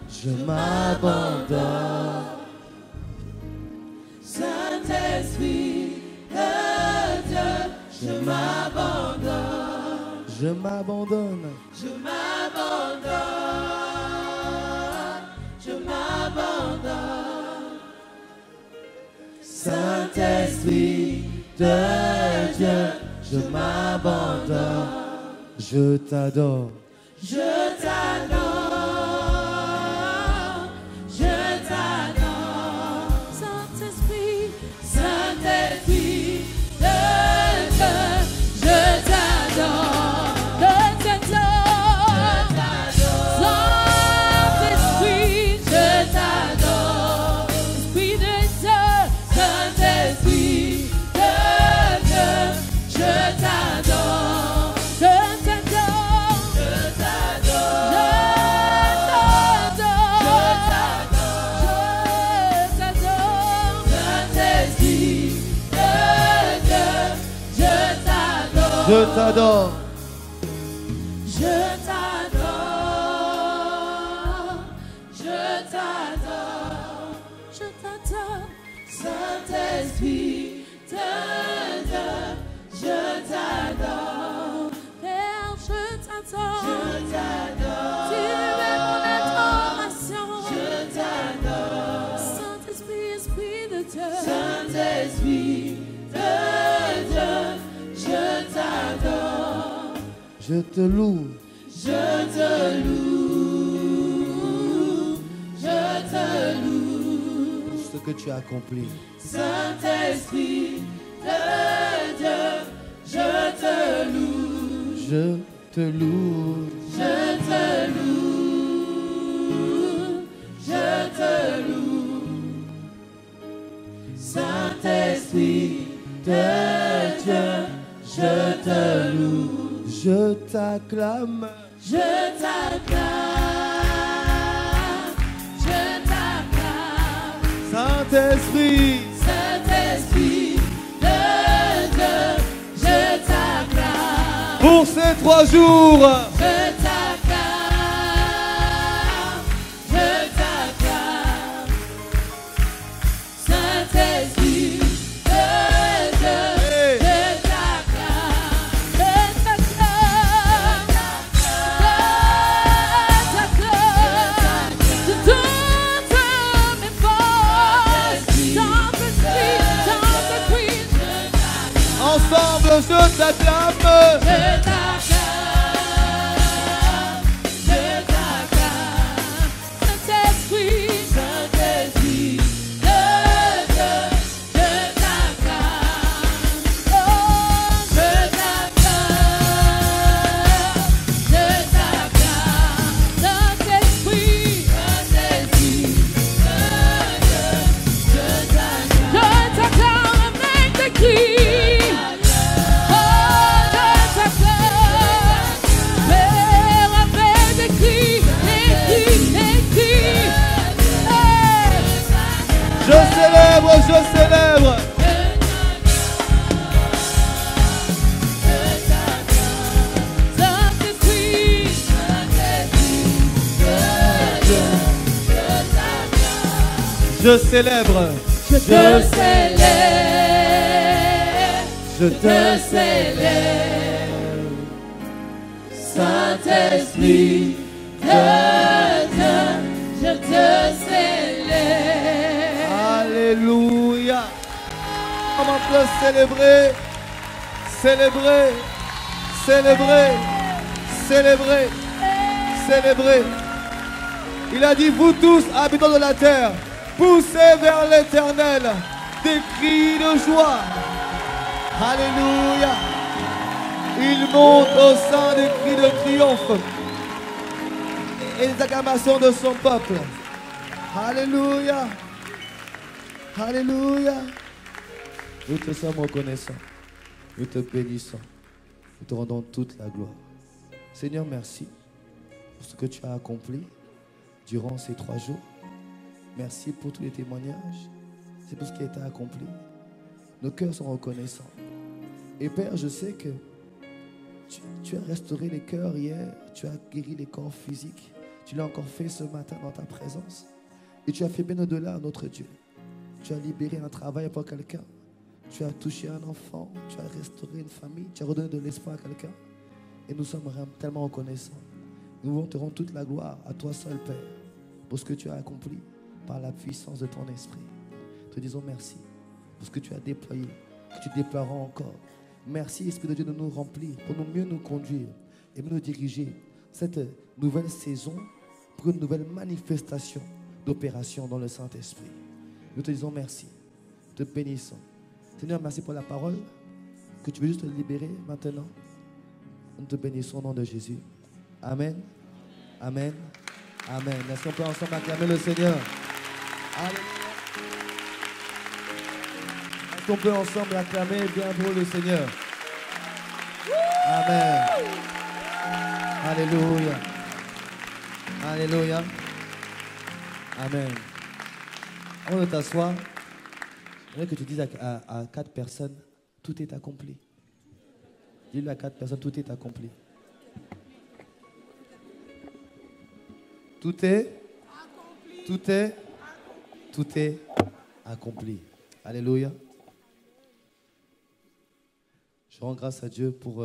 je m'abandonne, Saint-Esprit de Dieu, je m'abandonne, je m'abandonne, je m'abandonne, je m'abandonne, Saint-Esprit de Dieu, je m'abandonne, je t'adore, je t'adore, je t'adore, Saint-Esprit, Saint-Esprit de Dieu, je t'adore, je t'adore, Saint-Esprit, je t'adore, Esprit de Dieu, Saint-Esprit de Dieu, je t'adore, je t'adore, je t'adore, je t'adore, Saint-Esprit de Dieu, je t'adore, je t'adore, je t'adore, je t'adore, je t'adore, Saint-Esprit de Dieu, je t'adore, Père, je t'adore, tu es mon adoration, je t'adore, Saint-Esprit, Esprit de Dieu, Saint-Esprit de Dieu, je t'adore, je te loue, je te loue, je te loue, pour ce que tu as accompli. Saint-Esprit de Dieu, je te loue, Je te loue, je te loue, je te loue, Saint-Esprit de Dieu, je te loue, je t'acclame, je t'acclame, je t'acclame, Saint-Esprit, Saint-Esprit de Dieu, je t'acclame, pour ces 3 jours, je t'acclame, je t'acclame. Je t'acclame, Saint-Esprit, Saint-Esprit de Dieu, je t'acclame, oh, je t'acclame, Saint-Esprit, Saint-Esprit de Dieu, je t'acclame avec des cris. Je célèbre. Je célèbre. Je te célèbre. Je te célèbre. Saint-Esprit de Dieu, je te célèbre. Alléluia. On peut célébrer, célébrer, célébrer, célébrer, célébrer. Il a dit, vous tous, habitants de la terre, poussez vers l'Éternel des cris de joie. Alléluia. Il monte au sein des cris de triomphe et les acclamations de son peuple. Alléluia. Alléluia. Nous te sommes reconnaissants. Nous te bénissons. Nous te rendons toute la gloire. Seigneur, merci pour ce que tu as accompli durant ces 3 jours. Merci pour tous les témoignages. C'est pour ce qui a été accompli. Nos cœurs sont reconnaissants. Et Père, je sais que tu as restauré les cœurs hier. Tu as guéri les corps physiques. Tu l'as encore fait ce matin dans ta présence. Et tu as fait bien au-delà, notre Dieu. Tu as libéré un travail pour quelqu'un. Tu as touché un enfant. Tu as restauré une famille. Tu as redonné de l'espoir à quelqu'un. Et nous sommes tellement reconnaissants. Nous voulons te rendre toute la gloire à toi seul, Père, pour ce que tu as accompli par la puissance de ton esprit. Te disons merci pour ce que tu as déployé, que tu déploieras encore. Merci, Esprit de Dieu, de nous remplir, pour mieux nous conduire et mieux nous diriger cette nouvelle saison pour une nouvelle manifestation d'opération dans le Saint-Esprit. Nous te disons merci, te bénissons. Seigneur, merci pour la parole que tu veux juste libérer maintenant. Nous te bénissons au nom de Jésus. Amen. Amen. Amen. Est-ce qu'on peut ensemble acclamer le Seigneur? Alléluia. Est-ce qu'on peut ensemble acclamer bien pour le Seigneur? Amen. Alléluia. Alléluia. Amen. Avant de t'asseoir, j'aimerais que tu dises à 4 personnes, tout est accompli. Dis-le à 4 personnes, tout est accompli. Tout est accompli. Tout est accompli. Alléluia. Je rends grâce à Dieu pour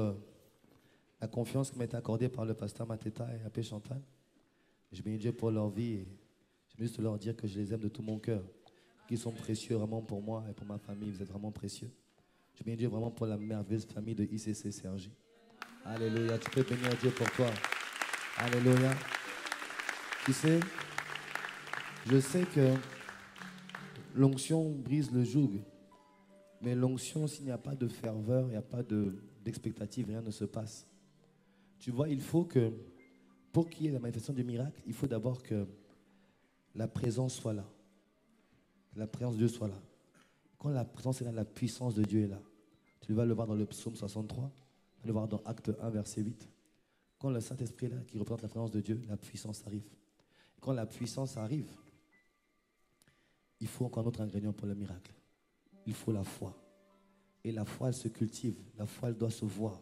la confiance qui m'a été accordée par le pasteur Mateta et Apé Chantal. Je bénis Dieu pour leur vie et je veux juste leur dire que je les aime de tout mon cœur, qu'ils sont précieux vraiment pour moi et pour ma famille. Vous êtes vraiment précieux. Je bénis Dieu vraiment pour la merveilleuse famille de ICC Sergi. Alléluia. Tu peux bénir Dieu pour toi. Alléluia. Tu sais, je sais que l'onction brise le joug. Mais l'onction, s'il n'y a pas de ferveur, il n'y a pas d'expectative, rien ne se passe. Tu vois, il faut que, pour qu'il y ait la manifestation du miracle, il faut d'abord que la présence soit là. Que la présence de Dieu soit là. Quand la présence est là, la puissance de Dieu est là. Tu vas le voir dans le psaume 63, tu vas le voir dans Acte 1, verset 8. Quand le Saint-Esprit est là, qui représente la présence de Dieu, la puissance arrive. Et quand la puissance arrive, il faut encore un autre ingrédient pour le miracle. Il faut la foi. Et la foi, elle se cultive. La foi, elle doit se voir.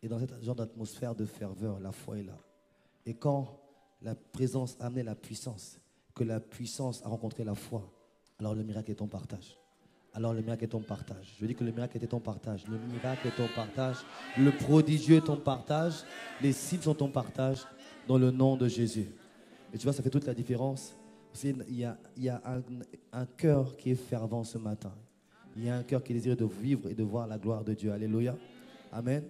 Et dans ce genre d'atmosphère de ferveur, la foi est là. Et quand la présence a amené la puissance, que la puissance a rencontré la foi, alors le miracle est ton partage. Alors le miracle est ton partage. Je dis que le miracle était ton partage. Le miracle est ton partage. Le prodigieux est ton partage. Les signes sont ton partage dans le nom de Jésus. Et tu vois, ça fait toute la différence. Il y a un cœur qui est fervent ce matin. Il y a un cœur qui désire de vivre et de voir la gloire de Dieu. Alléluia. Amen.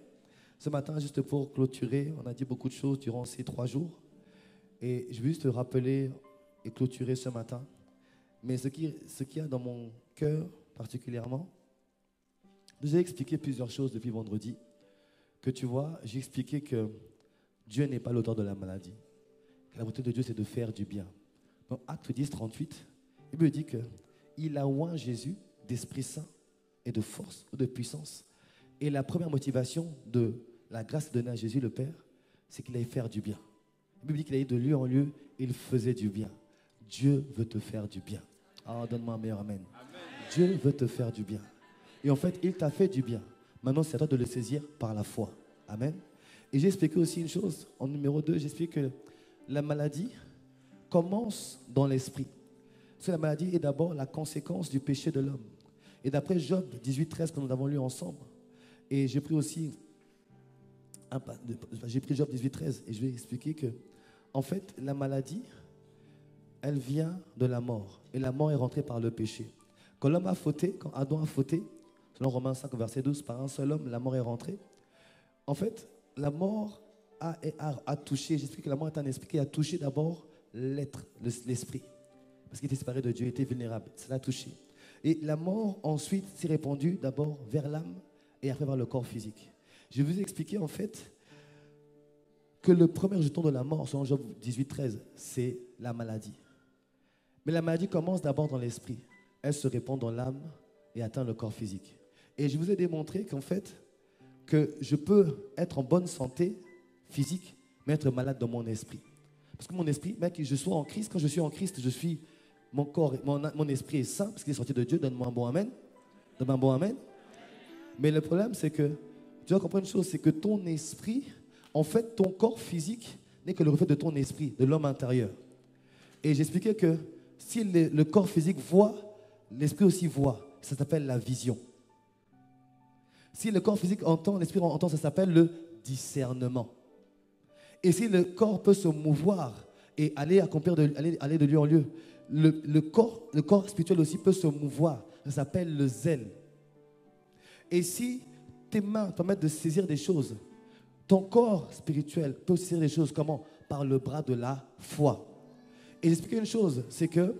Ce matin, juste pour clôturer, on a dit beaucoup de choses durant ces 3 jours. Et je veux juste te rappeler et clôturer ce matin. Mais ce qu'il y a dans mon cœur particulièrement, je vous ai expliqué plusieurs choses depuis vendredi. Que tu vois, j'ai expliqué que Dieu n'est pas l'auteur de la maladie. Que la volonté de Dieu, c'est de faire du bien. Dans Acte 10, 38, il me dit qu'il a oint Jésus d'Esprit Saint et de force, de puissance. Et la première motivation de la grâce donnée à Jésus le Père, c'est qu'il allait faire du bien. La Bible dit qu'il allait de lieu en lieu, il faisait du bien. Dieu veut te faire du bien. Ah, donne-moi un meilleur amen. Amen. Dieu veut te faire du bien. Et en fait, il t'a fait du bien. Maintenant, c'est à toi de le saisir par la foi. Amen. Et j'ai expliqué aussi une chose. En numéro 2, j'explique que la maladie commence dans l'esprit. Parce que la maladie est d'abord la conséquence du péché de l'homme. Et d'après Job 18, 13, que nous avons lu ensemble, et j'ai pris aussi, Job 18, 13, et je vais expliquer que, en fait, la maladie, elle vient de la mort. Et la mort est rentrée par le péché. Quand l'homme a fauté, quand Adam a fauté, selon Romains 5, verset 12, par un seul homme, la mort est rentrée. En fait, la mort a touché, j'explique que la mort est un esprit qui a touché d'abord l'être, l'esprit. Parce qu'il était séparé de Dieu, il était vulnérable. Ça l'a touché. Et la mort, ensuite, s'est répandue d'abord vers l'âme et après vers le corps physique. Je vais vous expliquer, en fait, que le premier jeton de la mort, selon Job 18, 13, c'est la maladie. Mais la maladie commence d'abord dans l'esprit. Elle se répand dans l'âme et atteint le corps physique. Et je vous ai démontré qu'en fait, que je peux être en bonne santé physique, mais être malade dans mon esprit. Parce que mon esprit, même que je sois en Christ, quand je suis en Christ, je suis, mon corps, mon esprit est sain, parce qu'il est sorti de Dieu. Donne-moi un bon amen. Donne-moi un bon amen. Mais le problème, c'est que, tu dois comprendre une chose, c'est que ton esprit, en fait, ton corps physique n'est que le reflet de ton esprit, de l'homme intérieur. Et j'expliquais que si le corps physique voit, l'esprit aussi voit. Ça s'appelle la vision. Si le corps physique entend, l'esprit entend, ça s'appelle le discernement. Et si le corps peut se mouvoir et aller accomplir, aller de lieu en lieu, le corps spirituel aussi peut se mouvoir. Ça s'appelle le zèle. Et si tes mains permettent de saisir des choses, ton corps spirituel peut saisir des choses. Comment? Par le bras de la foi. Et j'explique une chose, c'est que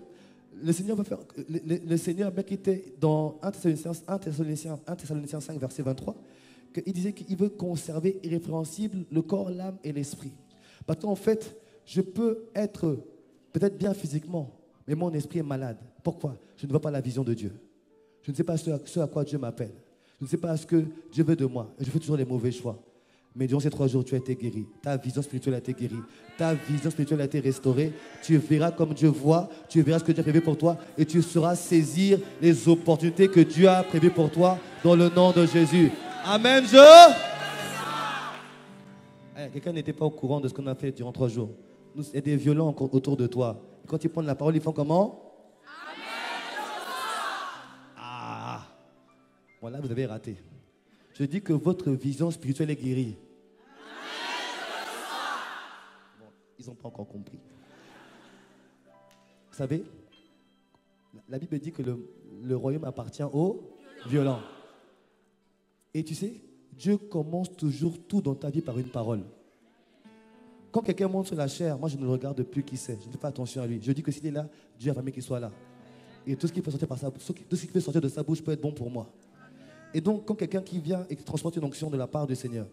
le Seigneur va faire, le Seigneur, qui était dans 1 Thessaloniciens 5, verset 23, il disait qu'il veut conserver irrépréhensible le corps, l'âme et l'esprit. Parce qu'en fait, je peux être peut-être bien physiquement, mais mon esprit est malade. Pourquoi? Je ne vois pas la vision de Dieu. Je ne sais pas ce à quoi Dieu m'appelle. Je ne sais pas ce que Dieu veut de moi. Je fais toujours les mauvais choix. Mais durant ces 3 jours, tu as été guéri. Ta vision spirituelle a été guérie. Ta vision spirituelle a été restaurée. Tu verras comme Dieu voit. Tu verras ce que Dieu a prévu pour toi. Et tu sauras saisir les opportunités que Dieu a prévues pour toi dans le nom de Jésus. Amen, quelqu'un n'était pas au courant de ce qu'on a fait durant 3 jours. Il y a des violents autour de toi. Et quand ils prennent la parole, ils font comment? Ah. Bon, là, vous avez raté. Je dis que votre vision spirituelle est guérie. Bon, ils n'ont pas encore compris. Vous savez, la Bible dit que le royaume appartient aux violents. Et tu sais, Dieu commence toujours tout dans ta vie par une parole. Quand quelqu'un monte sur la chair, moi je ne le regarde plus qui c'est. Je ne fais pas attention à lui. Je dis que s'il est là, Dieu a permis qu'il soit là. Et tout ce qui peut sortir de sa bouche peut être bon pour moi. Et donc, quand quelqu'un qui vient et qui transporte une onction de la part du Seigneur,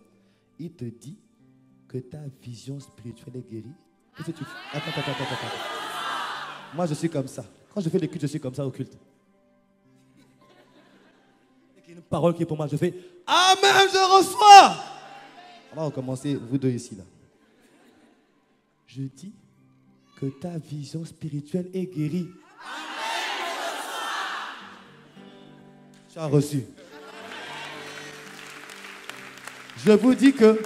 il te dit que ta vision spirituelle est guérie. Qu'est-ce que tu fais? Attends. Moi, je suis comme ça. Quand je fais les cultes, je suis comme ça au culte. Il y a une parole qui est pour moi, je fais Amen, je reçois. On va recommencer, vous deux ici, là. Je dis que ta vision spirituelle est guérie. Amen, je reçois. Tu as reçu. Je vous dis que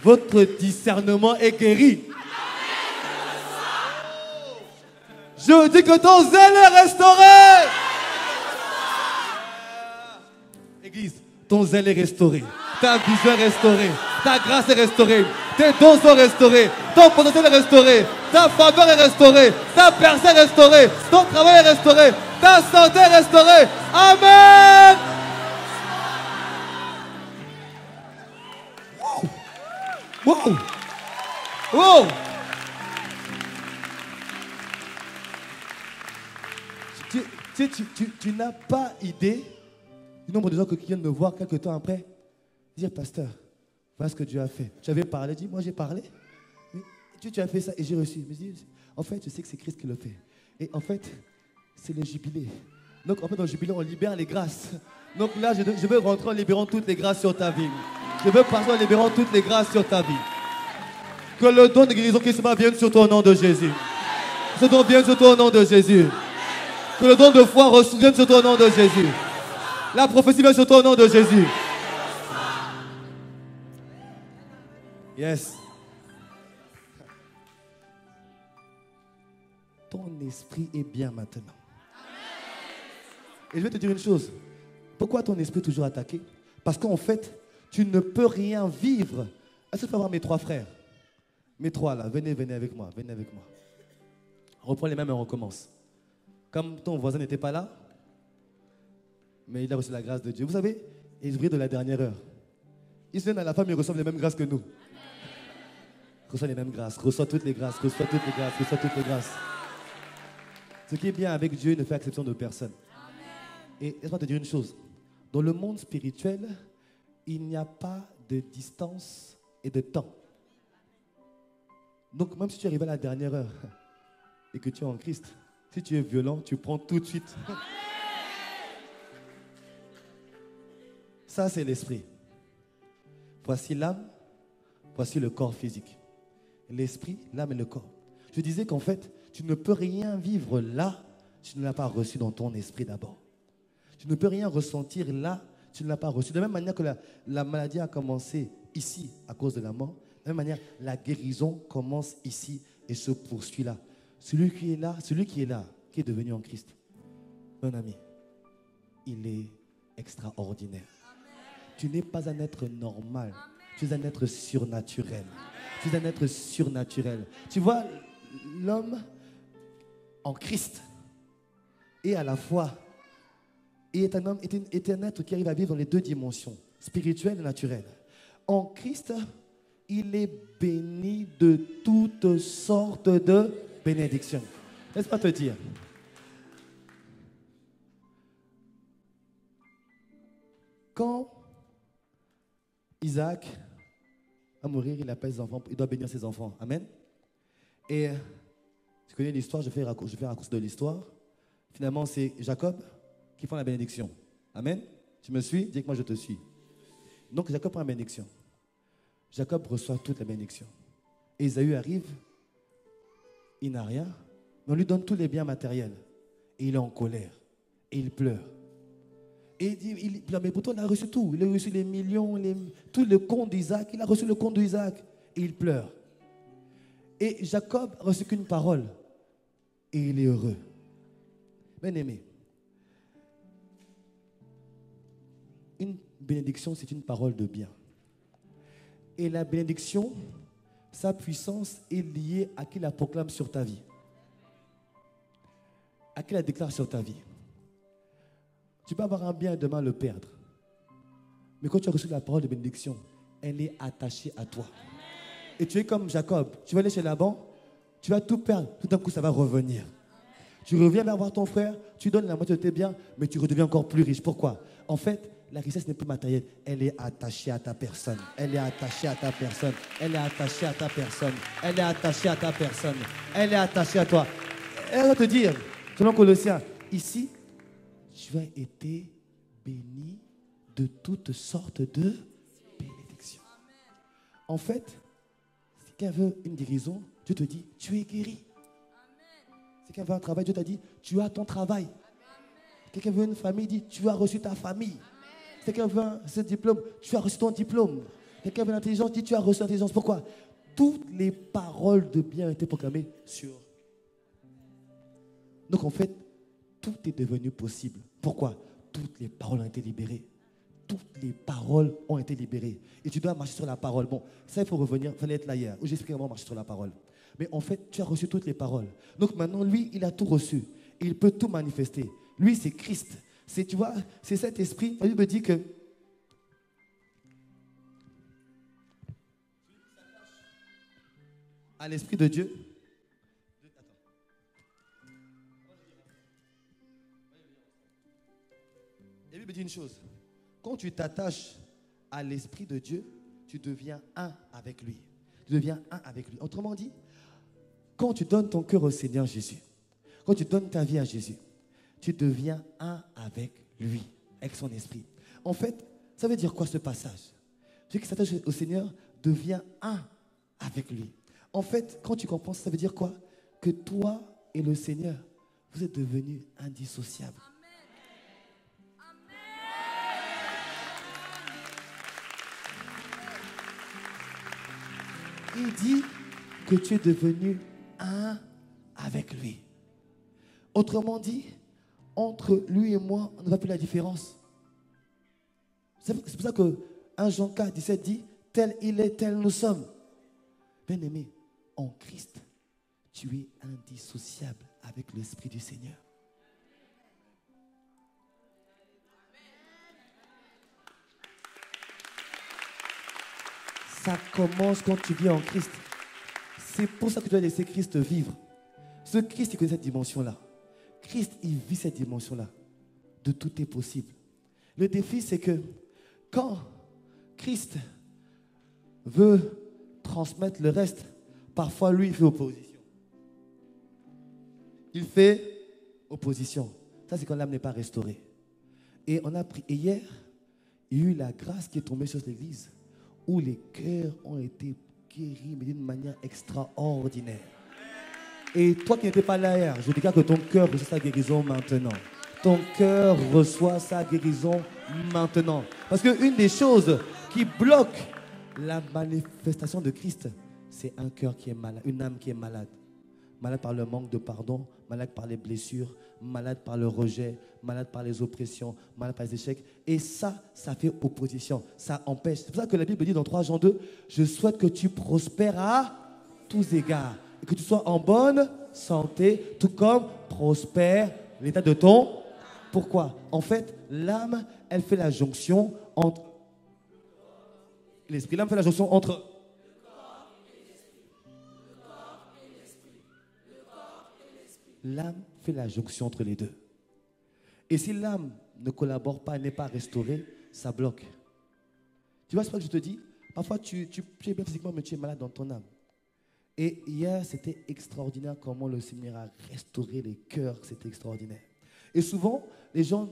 votre discernement est guéri. Je dis que ton zèle est restauré. Église, ton zèle est restauré. Ta vision est restaurée. Ta grâce est restaurée. Tes dons sont restaurés. Ton potentiel est restauré. Ta faveur est restaurée. Ta percée est restaurée. Ton travail est restauré. Ta santé est restaurée. Amen. Wow! Wow! Tu n'as pas idée du nombre de gens qui viennent me voir quelques temps après dire, pasteur, voilà ce que Dieu a fait. Tu avais parlé, dis, moi j'ai parlé. Oui, tu as fait ça et j'ai reçu. Je me dis, en fait, je sais que c'est Christ qui le fait. Et en fait, c'est le jubilé. Donc en fait, dans le jubilé, on libère les grâces. Donc là, je veux rentrer en libérant toutes les grâces sur ta vie. Je veux passer en libérant toutes les grâces sur ta vie. Que le don de guérison qui se bat vienne sur toi au nom de Jésus. Ce don vienne sur toi au nom de Jésus. Que le don de foi vienne sur toi au nom de Jésus. La prophétie vienne sur toi au nom de Jésus. Yes. Ton esprit est bien maintenant. Et je vais te dire une chose. Pourquoi ton esprit est toujours attaqué? Parce qu'en fait, tu ne peux rien vivre. Est-ce que tu peux voir mes trois frères? Mes trois là, venez avec moi, venez avec moi. On reprend les mêmes et on recommence. Comme ton voisin n'était pas là, mais il a reçu la grâce de Dieu. Vous savez, ils ouvrent de la dernière heure. Ils se viennent à la femme, ils reçoivent les mêmes grâces que nous. Reçois les mêmes grâces, reçois toutes les grâces, reçois toutes les grâces, reçois toutes les grâces. Ce qui est bien avec Dieu, il ne fait exception de personne. Et laisse-moi te dire une chose. Dans le monde spirituel, il n'y a pas de distance et de temps. Donc même si tu arrives à la dernière heure et que tu es en Christ, si tu es violent, tu prends tout de suite. Ça, c'est l'esprit. Voici l'âme, voici le corps physique. L'esprit, l'âme et le corps. Je disais qu'en fait, tu ne peux rien vivre là, tu ne l'as pas reçu dans ton esprit d'abord. Tu ne peux rien ressentir là, tu ne l'as pas reçu. De la même manière que la maladie a commencé ici à cause de la mort, de la même manière, la guérison commence ici et se poursuit là. Celui qui est là, qui est devenu en Christ, mon ami, il est extraordinaire. Amen. Tu n'es pas un être normal. Amen. Tu es un être surnaturel. Amen. Tu es un être surnaturel. Tu vois, l'homme en Christ est à la fois est un homme, est un être qui arrive à vivre dans les deux dimensions, spirituelle et naturelle. En Christ, il est béni de toutes sortes de bénédictions. Laisse-moi te dire. Quand Isaac va mourir, il appelle ses enfants, il doit bénir ses enfants. Amen. Et tu connais l'histoire, je fais un raccourci de l'histoire. Finalement, c'est Jacob qui font la bénédiction. Amen. Tu me suis? Dis que moi je te suis. Donc Jacob prend la bénédiction. Jacob reçoit toute la bénédiction. Et Ésaü arrive, il n'a rien, mais on lui donne tous les biens matériels. Et il est en colère. Et il pleure. Et il dit, mais pourtant il a reçu tout. Il a reçu les millions, tout le compte d'Isaac. Il a reçu le compte d'Isaac. Et il pleure. Et Jacob n'a reçu qu'une parole. Et il est heureux. Bien-aimé, une bénédiction, c'est une parole de bien. Et la bénédiction, sa puissance est liée à qui la proclame sur ta vie. À qui la déclare sur ta vie. Tu peux avoir un bien et demain le perdre. Mais quand tu as reçu la parole de bénédiction, elle est attachée à toi. Et tu es comme Jacob. Tu vas aller chez Laban, tu vas tout perdre. Tout d'un coup, ça va revenir. Tu reviens vers voir ton frère, tu donnes la moitié de tes biens, mais tu redeviens encore plus riche. Pourquoi? En fait, la richesse n'est plus matérielle. Elle est attachée à ta personne. Elle est attachée à ta personne. Elle est attachée à ta personne. Elle est attachée à ta personne. Elle est attachée à toi. Elle va te dire, selon Colossiens, ici, tu as été béni de toutes sortes de bénédictions. En fait, si quelqu'un veut une guérison, Dieu te dit, tu es guéri. Si quelqu'un veut un travail, Dieu t'a dit, tu as ton travail. Quelqu'un veut une famille, dit, tu as reçu ta famille. Si quelqu'un veut ce diplôme, tu as reçu ton diplôme. Quelqu'un veut l'intelligence, dit, tu as reçu l'intelligence. Pourquoi? Toutes les paroles de bien ont été proclamées sur. Donc en fait, tout est devenu possible. Pourquoi? Toutes les paroles ont été libérées. Toutes les paroles ont été libérées. Et tu dois marcher sur la parole. Bon, ça, il faut revenir. Il fallait être là hier, où j'explique comment marcher sur la parole. Mais en fait, tu as reçu toutes les paroles. Donc maintenant, lui, il a tout reçu. Et il peut tout manifester. Lui, c'est Christ. C'est, tu vois, c'est cet esprit. La Bible me dit que à l'Esprit de Dieu. La Bible dit une chose. Quand tu t'attaches à l'Esprit de Dieu, tu deviens un avec lui. Tu deviens un avec lui. Autrement dit, quand tu donnes ton cœur au Seigneur Jésus, quand tu donnes ta vie à Jésus, tu deviens un avec lui, avec son esprit. En fait, ça veut dire quoi ce passage? Celui qui s'attache au Seigneur devient un avec lui. En fait, quand tu comprends ça veut dire quoi? Que toi et le Seigneur, vous êtes devenus indissociables. Il dit que tu es devenu un avec lui. Autrement dit, entre lui et moi, on ne voit plus la différence. C'est pour ça que 1 Jean 4, 17 dit, tel il est, tel nous sommes. Bien-aimé, en Christ, tu es indissociable avec l'Esprit du Seigneur. Ça commence quand tu vis en Christ. C'est pour ça que tu dois laisser Christ vivre. Ce Christ, il connaît cette dimension-là. Christ, il vit cette dimension-là. De tout est possible. Le défi, c'est que quand Christ veut transmettre le reste, parfois, lui, il fait opposition. Il fait opposition. Ça, c'est quand l'âme n'est pas restaurée. Et on a pris, et hier, il y a eu la grâce qui est tombée sur l'église, où les cœurs ont été guéris, mais d'une manière extraordinaire. Et toi qui n'étais pas là hier, je déclare que ton cœur reçoit sa guérison maintenant. Ton cœur reçoit sa guérison maintenant. Parce qu'une des choses qui bloque la manifestation de Christ, c'est un cœur qui est malade, une âme qui est malade. Malade par le manque de pardon, malade par les blessures, malade par le rejet, malade par les oppressions, malade par les échecs. Et ça fait opposition, ça empêche. C'est pour ça que la Bible dit dans 3 Jean 2, je souhaite que tu prospères à tous égards. Et que tu sois en bonne santé, tout comme prospère l'état de ton. Pourquoi? En fait, l'âme, elle fait la jonction entre l'esprit. L'âme fait la jonction entre l'âme fait la jonction entre les deux. Et si l'âme ne collabore pas, n'est pas restaurée, ça bloque. Tu vois, c'est pas que je te dis, parfois tu es bien physiquement, mais tu es malade dans ton âme. Et hier, c'était extraordinaire comment le Seigneur a restauré les cœurs, c'était extraordinaire. Et souvent, les gens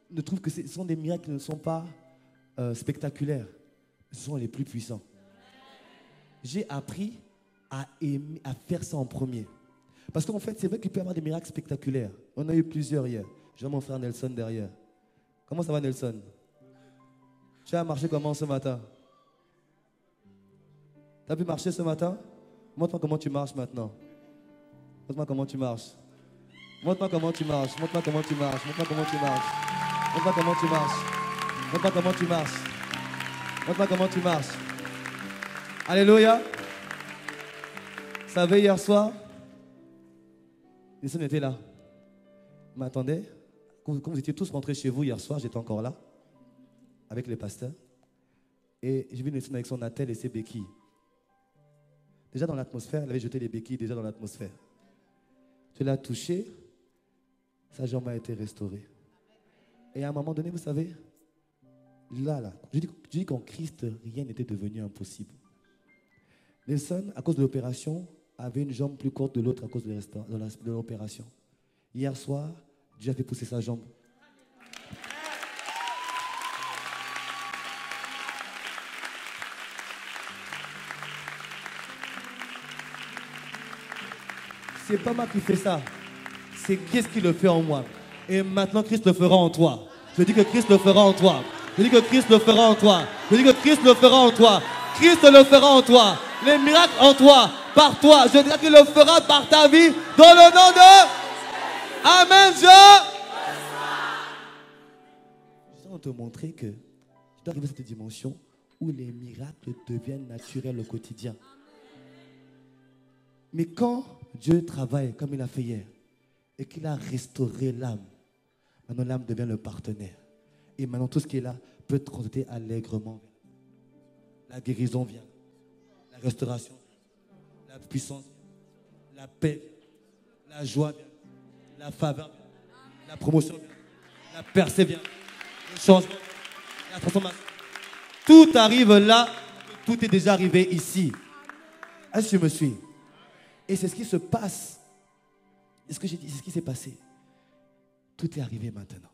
ne trouvent que ce sont des miracles qui ne sont pas spectaculaires. Ce sont les plus puissants. J'ai appris à faire ça en premier. Parce qu'en fait, c'est vrai qu'il peut y avoir des miracles spectaculaires. On a eu plusieurs hier. Je vois mon frère Nelson derrière. Comment ça va, Nelson? Tu as marché comment ce matin? Tu as pu marcher ce matin? Montre-moi comment tu marches maintenant. Montre-moi comment tu marches. Montre-moi comment tu marches. Montre-moi comment tu marches. Montre-moi comment tu marches. Montre-moi comment tu marches. Montre-moi comment tu marches. Montre-moi comment tu marches. Alléluia. Vous savez, hier soir, les sœurs étaient là. Ils m'attendaient. Quand vous étiez tous rentrés chez vous hier soir, j'étais encore là, avec les pasteurs. Et j'ai vu Nelson avec son attelle et ses béquilles. Déjà dans l'atmosphère, elle avait jeté les béquilles déjà dans l'atmosphère. Je l'ai touché, sa jambe a été restaurée. Et à un moment donné, vous savez, là, je dis qu'en Christ, rien n'était devenu impossible. Nelson, à cause de l'opération, avait une jambe plus courte de l'autre à cause de l'opération. Hier soir, Dieu a fait pousser sa jambe. C'est pas moi qui fais ça. C'est Christ qui le fait en moi. Et maintenant, Christ le fera en toi. Je dis que Christ le fera en toi. Je dis que Christ le fera en toi. Je dis que Christ le fera en toi. Christ le fera en toi. Les miracles en toi, par toi. Je dis qu'il le fera par ta vie. Dans le nom de... Amen, Je vais te montrer que tu dois arriver à cette dimension où les miracles deviennent naturels au quotidien. Mais quand Dieu travaille comme il a fait hier et qu'il a restauré l'âme, maintenant l'âme devient le partenaire. Et maintenant tout ce qui est là peut transiter allègrement. La guérison vient, la restauration, la puissance, la paix, la joie, la faveur, la promotion, la persévérance, le changement, la transformation. Tout arrive là, tout est déjà arrivé ici. Est-ce que tu me suis? Et c'est ce qui se passe. C'est ce que j'ai dit, c'est ce qui s'est passé. Tout est arrivé maintenant.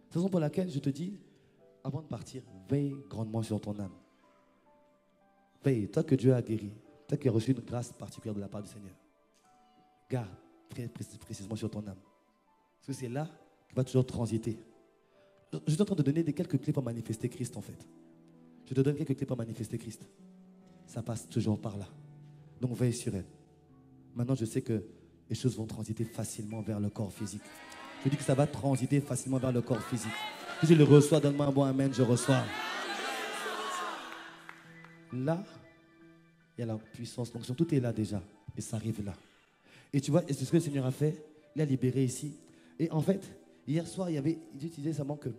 C'est la raison pour laquelle je te dis, avant de partir, veille grandement sur ton âme. Veille, toi que Dieu a guéri, toi qui as reçu une grâce particulière de la part du Seigneur. Garde précisément sur ton âme. Parce que c'est là que va toujours transiter. Je suis en train de donner quelques clés pour manifester Christ en fait. Je te donne quelques clés pour manifester Christ. Ça passe toujours par là. Donc veille sur elle. Maintenant je sais que les choses vont transiter facilement vers le corps physique. Je dis que ça va transiter facilement vers le corps physique. Si je le reçois, donne-moi un bon amen, je reçois. Là, il y a la puissance, l'onction, tout est là déjà. Et ça arrive là. Et tu vois, et c'est ce que le Seigneur a fait. Il a libéré ici. Et en fait, hier soir, Dieu disait seulement que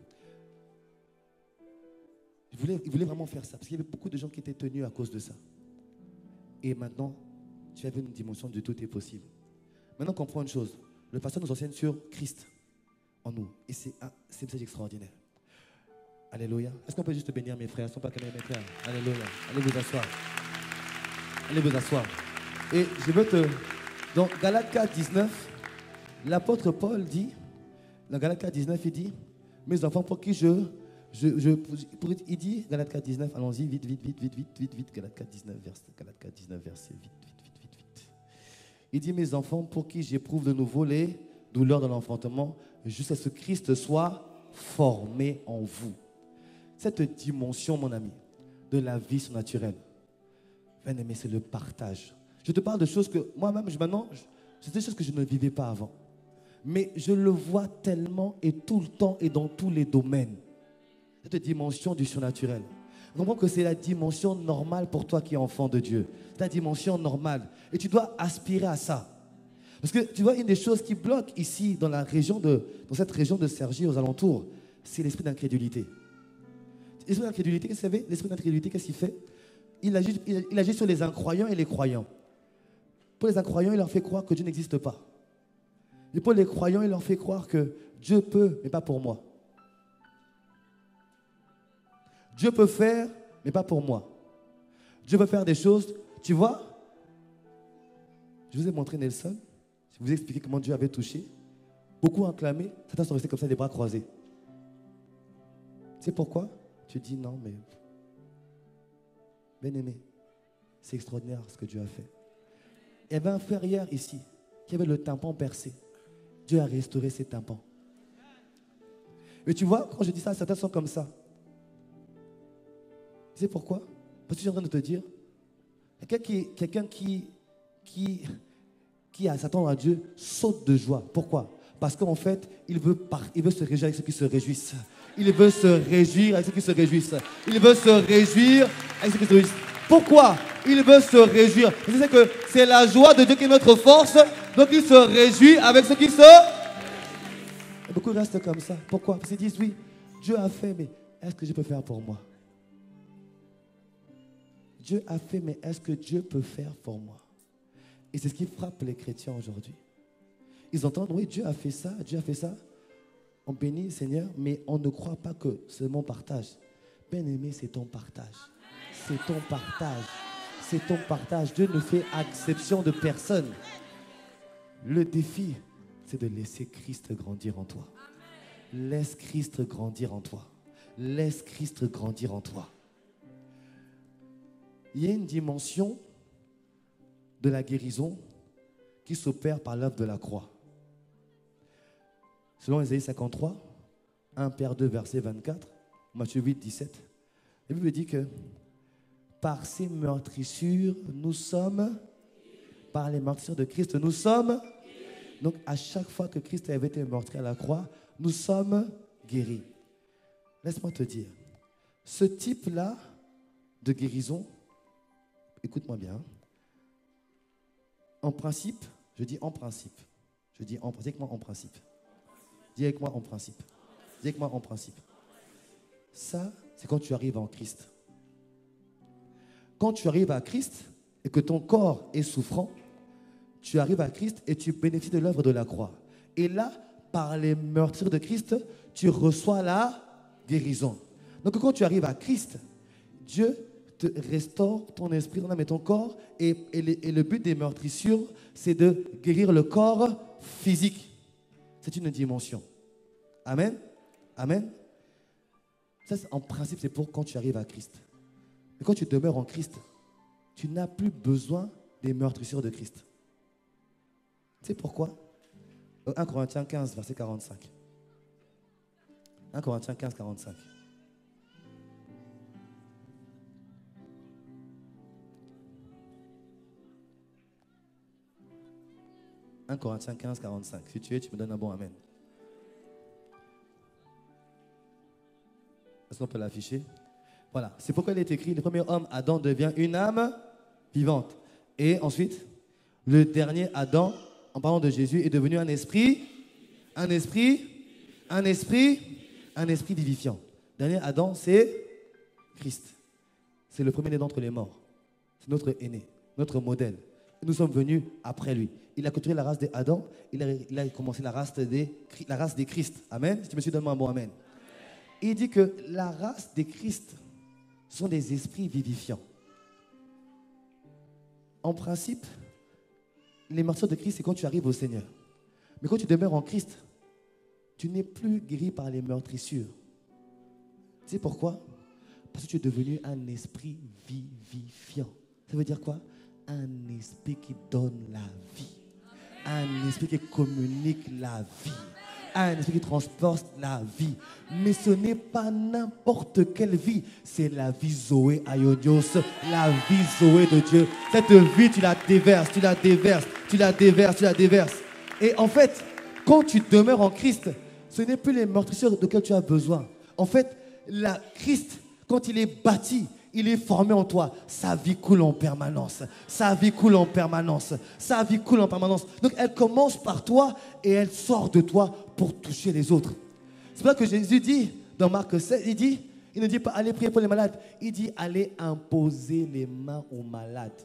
il voulait vraiment faire ça. Parce qu'il y avait beaucoup de gens qui étaient tenus à cause de ça. Et maintenant, tu avais une dimension de tout est possible. Maintenant, comprends une chose. Le pasteur nous enseigne sur Christ en nous. Et c'est un message extraordinaire. Alléluia. Est-ce qu'on peut juste bénir mes frères? Est-ce qu'on peut acclamer mes frères? Alléluia. Allez vous asseoir. Allez vous asseoir. Et je veux te... Dans Galates 4, 19, l'apôtre Paul dit, dans Galates 4, 19, il dit, mes enfants, pour qui il dit, Galates 4, 19, allons-y, vite, Galates 4, 19, verset, vite. Il dit, mes enfants, pour qui j'éprouve de nouveau les douleurs de l'enfantement, jusqu'à ce que Christ soit formé en vous. Cette dimension, mon ami, de la vie surnaturelle, bien aimé, c'est le partage. Je te parle de choses que moi-même, maintenant, c'est des choses que je ne vivais pas avant. Mais je le vois tellement et tout le temps et dans tous les domaines. Cette dimension du surnaturel. Je comprends que c'est la dimension normale pour toi qui es enfant de Dieu. C'est la dimension normale. Et tu dois aspirer à ça. Parce que tu vois, une des choses qui bloque ici, dans cette région de Cergy, aux alentours, c'est l'esprit d'incrédulité. L'esprit d'incrédulité, vous savez, l'esprit d'incrédulité, qu'est-ce qu'il fait? Il agit sur les incroyants et les croyants. Pour les incroyants, il leur fait croire que Dieu n'existe pas. Et pour les croyants, il leur fait croire que Dieu peut, mais pas pour moi. Dieu peut faire, mais pas pour moi. Dieu peut faire des choses, tu vois. Je vous ai montré Nelson. Je vous ai expliqué comment Dieu avait touché. Beaucoup ont clamé, certains sont restés comme ça, les bras croisés. Tu sais pourquoi? Tu dis non, mais... Bien-aimé, c'est extraordinaire ce que Dieu a fait. Il y avait un frère hier ici qui avait le tympan percé. Dieu a restauré ses tympans. Mais tu vois, quand je dis ça, certains sont comme ça. Tu sais pourquoi? Parce que je suis en train de te dire, quelqu'un qui s'attend à Dieu saute de joie. Pourquoi? Parce qu'en fait, il veut se réjouir avec ceux qui se réjouissent. Il veut se réjouir avec ceux qui se réjouissent. Il veut se réjouir avec ceux qui se réjouissent. Pourquoi? Il veut se réjouir. C'est que c'est la joie de Dieu qui est notre force. Donc il se réjouit avec ceux qui se... Et beaucoup restent comme ça. Pourquoi? Parce qu'ils disent oui, Dieu a fait, mais est-ce que je peux faire pour moi? Dieu a fait, mais est-ce que Dieu peut faire pour moi? Et c'est ce qui frappe les chrétiens aujourd'hui. Ils entendent, oui, Dieu a fait ça, Dieu a fait ça. On bénit le Seigneur, mais on ne croit pas que c'est mon partage. Bien-aimé, c'est ton partage. C'est ton partage. C'est ton partage. Dieu ne fait exception de personne. Le défi, c'est de laisser Christ grandir en toi. Laisse Christ grandir en toi. Laisse Christ grandir en toi. Il y a une dimension de la guérison qui s'opère par l'œuvre de la croix. Selon Ésaïe 53, 1 Pierre 2, verset 24, Matthieu 8, 17, la Bible dit que par ces meurtrissures, nous sommes, par les meurtrissures de Christ, nous sommes, donc à chaque fois que Christ avait été meurtri à la croix, nous sommes guéris. Laisse-moi te dire, ce type-là de guérison, écoute-moi bien, en principe, je dis en principe, dis avec moi en principe. Dis avec moi en principe. Dis avec moi en principe. Ça, c'est quand tu arrives en Christ. Quand tu arrives à Christ, et que ton corps est souffrant, tu arrives à Christ et tu bénéficies de l'œuvre de la croix. Et là, par les meurtrissures de Christ, tu reçois la guérison. Donc quand tu arrives à Christ, Dieu te restaure ton esprit, ton âme et ton corps. Et le but des meurtrissures, c'est de guérir le corps physique. C'est une dimension. Amen. Amen. Ça, en principe, c'est pour quand tu arrives à Christ. Mais quand tu demeures en Christ, tu n'as plus besoin des meurtrissures de Christ. Tu sais pourquoi? 1 Corinthiens 15, verset 45. 1 Corinthiens 15, 45. « 1 Corinthiens 15, 45. Si tu es, tu me donnes un bon amen. Est-ce qu'on peut l'afficher? Voilà. C'est pourquoi il est écrit, le premier homme, Adam, devient une âme vivante. Et ensuite, le dernier Adam, en parlant de Jésus, est devenu un esprit vivifiant. Le dernier Adam, c'est Christ. C'est le premier né d'entre les morts. C'est notre aîné, notre modèle. Nous sommes venus après lui. Il a clôturé la race des Adam, il a commencé la race des Christ. Amen. Si tu me suis, donne-moi un bon amen. Il dit que la race des Christ sont des esprits vivifiants. En principe, les meurtrissures de Christ, c'est quand tu arrives au Seigneur. Mais quand tu demeures en Christ, tu n'es plus guéri par les meurtrissures. Tu sais pourquoi? Parce que tu es devenu un esprit vivifiant. Ça veut dire quoi? Un esprit qui donne la vie. Un esprit qui communique la vie. Un esprit qui transporte la vie. Mais ce n'est pas n'importe quelle vie. C'est la vie Zoé Aionios. La vie Zoé de Dieu. Cette vie, tu la déverses, tu la déverses, tu la déverses, tu la déverses. Et en fait, quand tu demeures en Christ, ce n'est plus les meurtrissures de tu as besoin. En fait, la Christ, quand il est bâti, il est formé en toi. Sa vie coule en permanence. Sa vie coule en permanence. Sa vie coule en permanence. Donc elle commence par toi et elle sort de toi pour toucher les autres. C'est pour ça que Jésus dit dans Marc 16, il ne dit pas allez prier pour les malades. Il dit allez imposer les mains aux malades.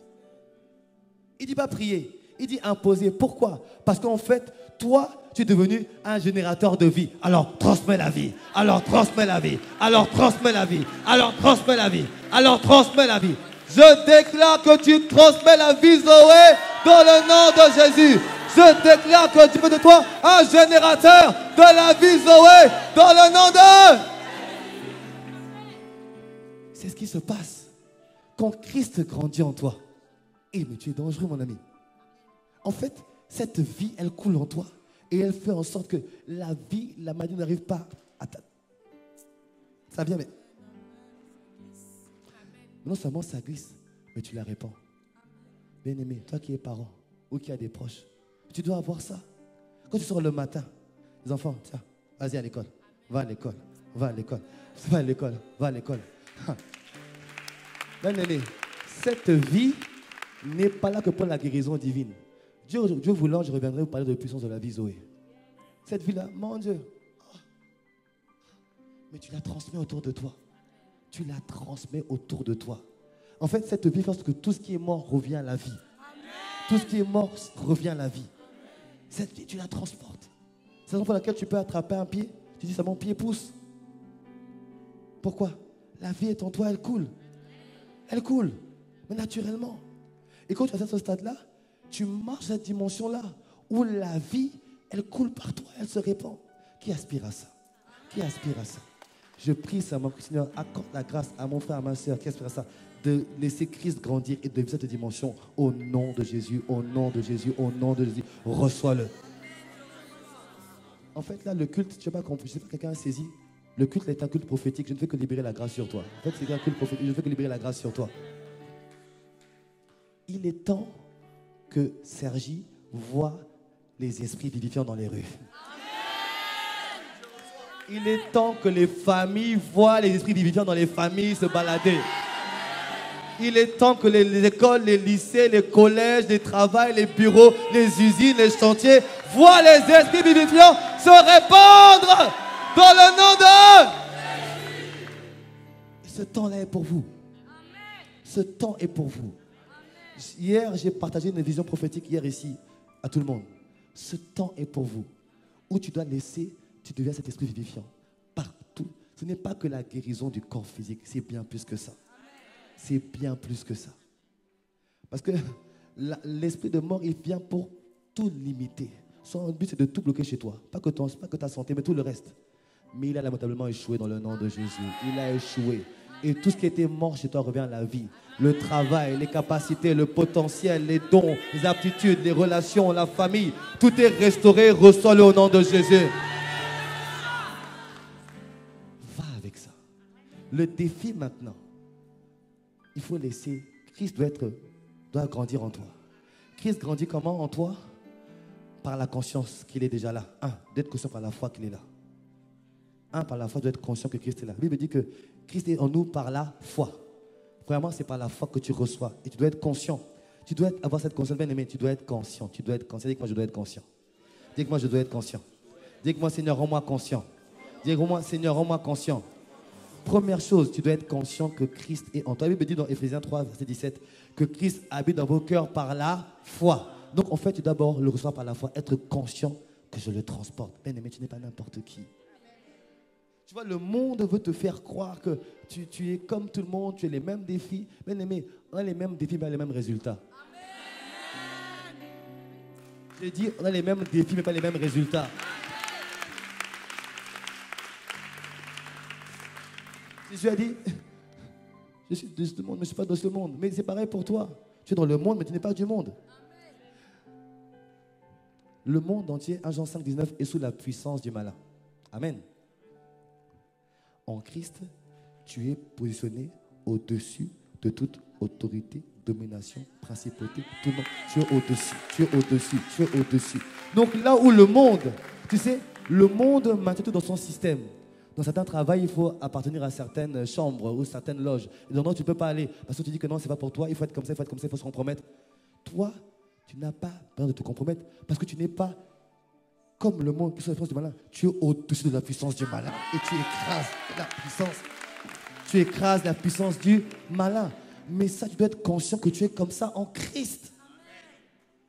Il ne dit pas prier. Il dit imposer. Pourquoi? Parce qu'en fait, toi, tu es devenu un générateur de vie. Alors transmets la vie. Alors transmets la vie. Alors transmets la vie. Alors transmets la vie. Alors transmets la vie. Je déclare que tu transmets la vie Zoé dans le nom de Jésus. Je déclare que tu fais de toi un générateur de la vie Zoé dans le nom de... C'est ce qui se passe quand Christ grandit en toi. Eh mais tu es dangereux mon ami. En fait, cette vie, elle coule en toi. Et elle fait en sorte que la vie, la maladie n'arrive pas à ta... Ça vient, mais... Non seulement ça glisse, mais tu la répands. Bien-aimé, toi qui es parent ou qui as des proches, tu dois avoir ça. Quand tu sors le matin, les enfants, tiens, vas-y à l'école, va à l'école, va à l'école, va à l'école, va à l'école. Bien-aimé, cette vie n'est pas là que pour la guérison divine. Dieu voulant, je reviendrai vous parler de la puissance de la vie Zoé. Cette vie-là, mon Dieu. Mais tu la transmets autour de toi. Tu la transmets autour de toi. En fait, cette vie fait que tout ce qui est mort revient à la vie. Tout ce qui est mort revient à la vie. Cette vie, tu la transportes. C'est la raison pour laquelle tu peux attraper un pied. Tu dis, ça mon pied pousse. Pourquoi? La vie est en toi, elle coule. Elle coule. Mais naturellement. Et quand tu es à ce stade-là, tu marches cette dimension-là où la vie, elle coule par toi, elle se répand. Qui aspire à ça? Qui aspire à ça? Je prie, Seigneur, accorde la grâce à mon frère, à ma soeur qui aspire à ça, de laisser Christ grandir et de vivre cette dimension au nom de Jésus, au nom de Jésus, au nom de Jésus. Reçois-le. En fait, là, le culte, je ne sais pas si quelqu'un a saisi, le culte est un culte prophétique. Je ne fais que libérer la grâce sur toi. En fait, c'est un culte prophétique. Je ne fais que libérer la grâce sur toi. Il est temps que Sergi voit les esprits vivifiants dans les rues. Il est temps que les familles voient les esprits vivifiants dans les familles se balader. Il est temps que les écoles, les lycées, les collèges, les travails, les bureaux, les usines, les chantiers voient les esprits vivifiants se répandre dans le nom de... Ce temps-là est pour vous. Ce temps est pour vous. Hier, j'ai partagé une vision prophétique hier ici à tout le monde. Ce temps est pour vous. Où tu dois laisser, tu deviens cet esprit vivifiant. Partout. Ce n'est pas que la guérison du corps physique, c'est bien plus que ça. C'est bien plus que ça. Parce que l'esprit de mort, il vient pour tout limiter. Son but, c'est de tout bloquer chez toi. Pas que ta santé, mais tout le reste. Mais il a lamentablement échoué dans le nom de Jésus. Il a échoué. Et tout ce qui était mort chez toi revient à la vie. Le travail, les capacités, le potentiel, les dons, les aptitudes, les relations, la famille. Tout est restauré, reçois-le au nom de Jésus. Va avec ça. Le défi maintenant, il faut laisser. Christ doit grandir en toi. Christ grandit comment en toi? Par la conscience qu'il est déjà là. D'être conscient par la foi qu'il est là. Par la foi, tu dois être conscient que Christ est là. La Bible dit que Christ est en nous par la foi. Premièrement, c'est par la foi que tu reçois. Et tu dois être conscient. Tu dois avoir cette conscience, bien aimé. Tu dois être conscient. Tu dois être conscient. Dis-moi, je dois être conscient. Dis-moi, je dois être conscient. Dis-moi, Seigneur, rends-moi conscient. Dis-moi, Seigneur, rends-moi conscient. Première chose, tu dois être conscient que Christ est en toi. La Bible dit dans Éphésiens 3, verset 17, que Christ habite dans vos cœurs par la foi. Donc, en fait, tu dois d'abord le recevoir par la foi. Être conscient que je le transporte. Bien aimé, tu n'es pas n'importe qui. Tu vois, le monde veut te faire croire que tu es comme tout le monde, tu as les mêmes défis. Bien aimé, on a les mêmes défis, mais pas les mêmes résultats. Amen. Je dis, on a les mêmes défis, mais pas les mêmes résultats. Jésus a dit, je suis de ce monde, mais je ne suis pas de ce monde. Mais c'est pareil pour toi. Tu es dans le monde, mais tu n'es pas du monde. Le monde entier, 1 Jean 5, 19, est sous la puissance du malin. Amen. En Christ, tu es positionné au-dessus de toute autorité, domination, principauté, tout le monde. Tu es au-dessus, tu es au-dessus, tu es au-dessus. Donc là où le monde, tu sais, le monde maintient tout dans son système. Dans certains travails, il faut appartenir à certaines chambres ou certaines loges. Et donc non, tu ne peux pas aller. Parce que tu dis que non, ce n'est pas pour toi, il faut être comme ça, il faut être comme ça, il faut se compromettre. Toi, tu n'as pas besoin de te compromettre parce que tu n'es pas comme le monde qui est sous la puissance du malin. Tu es au-dessus de la puissance du malin et tu écrases la puissance. Tu écrases la puissance du malin. Mais ça, tu dois être conscient que tu es comme ça en Christ.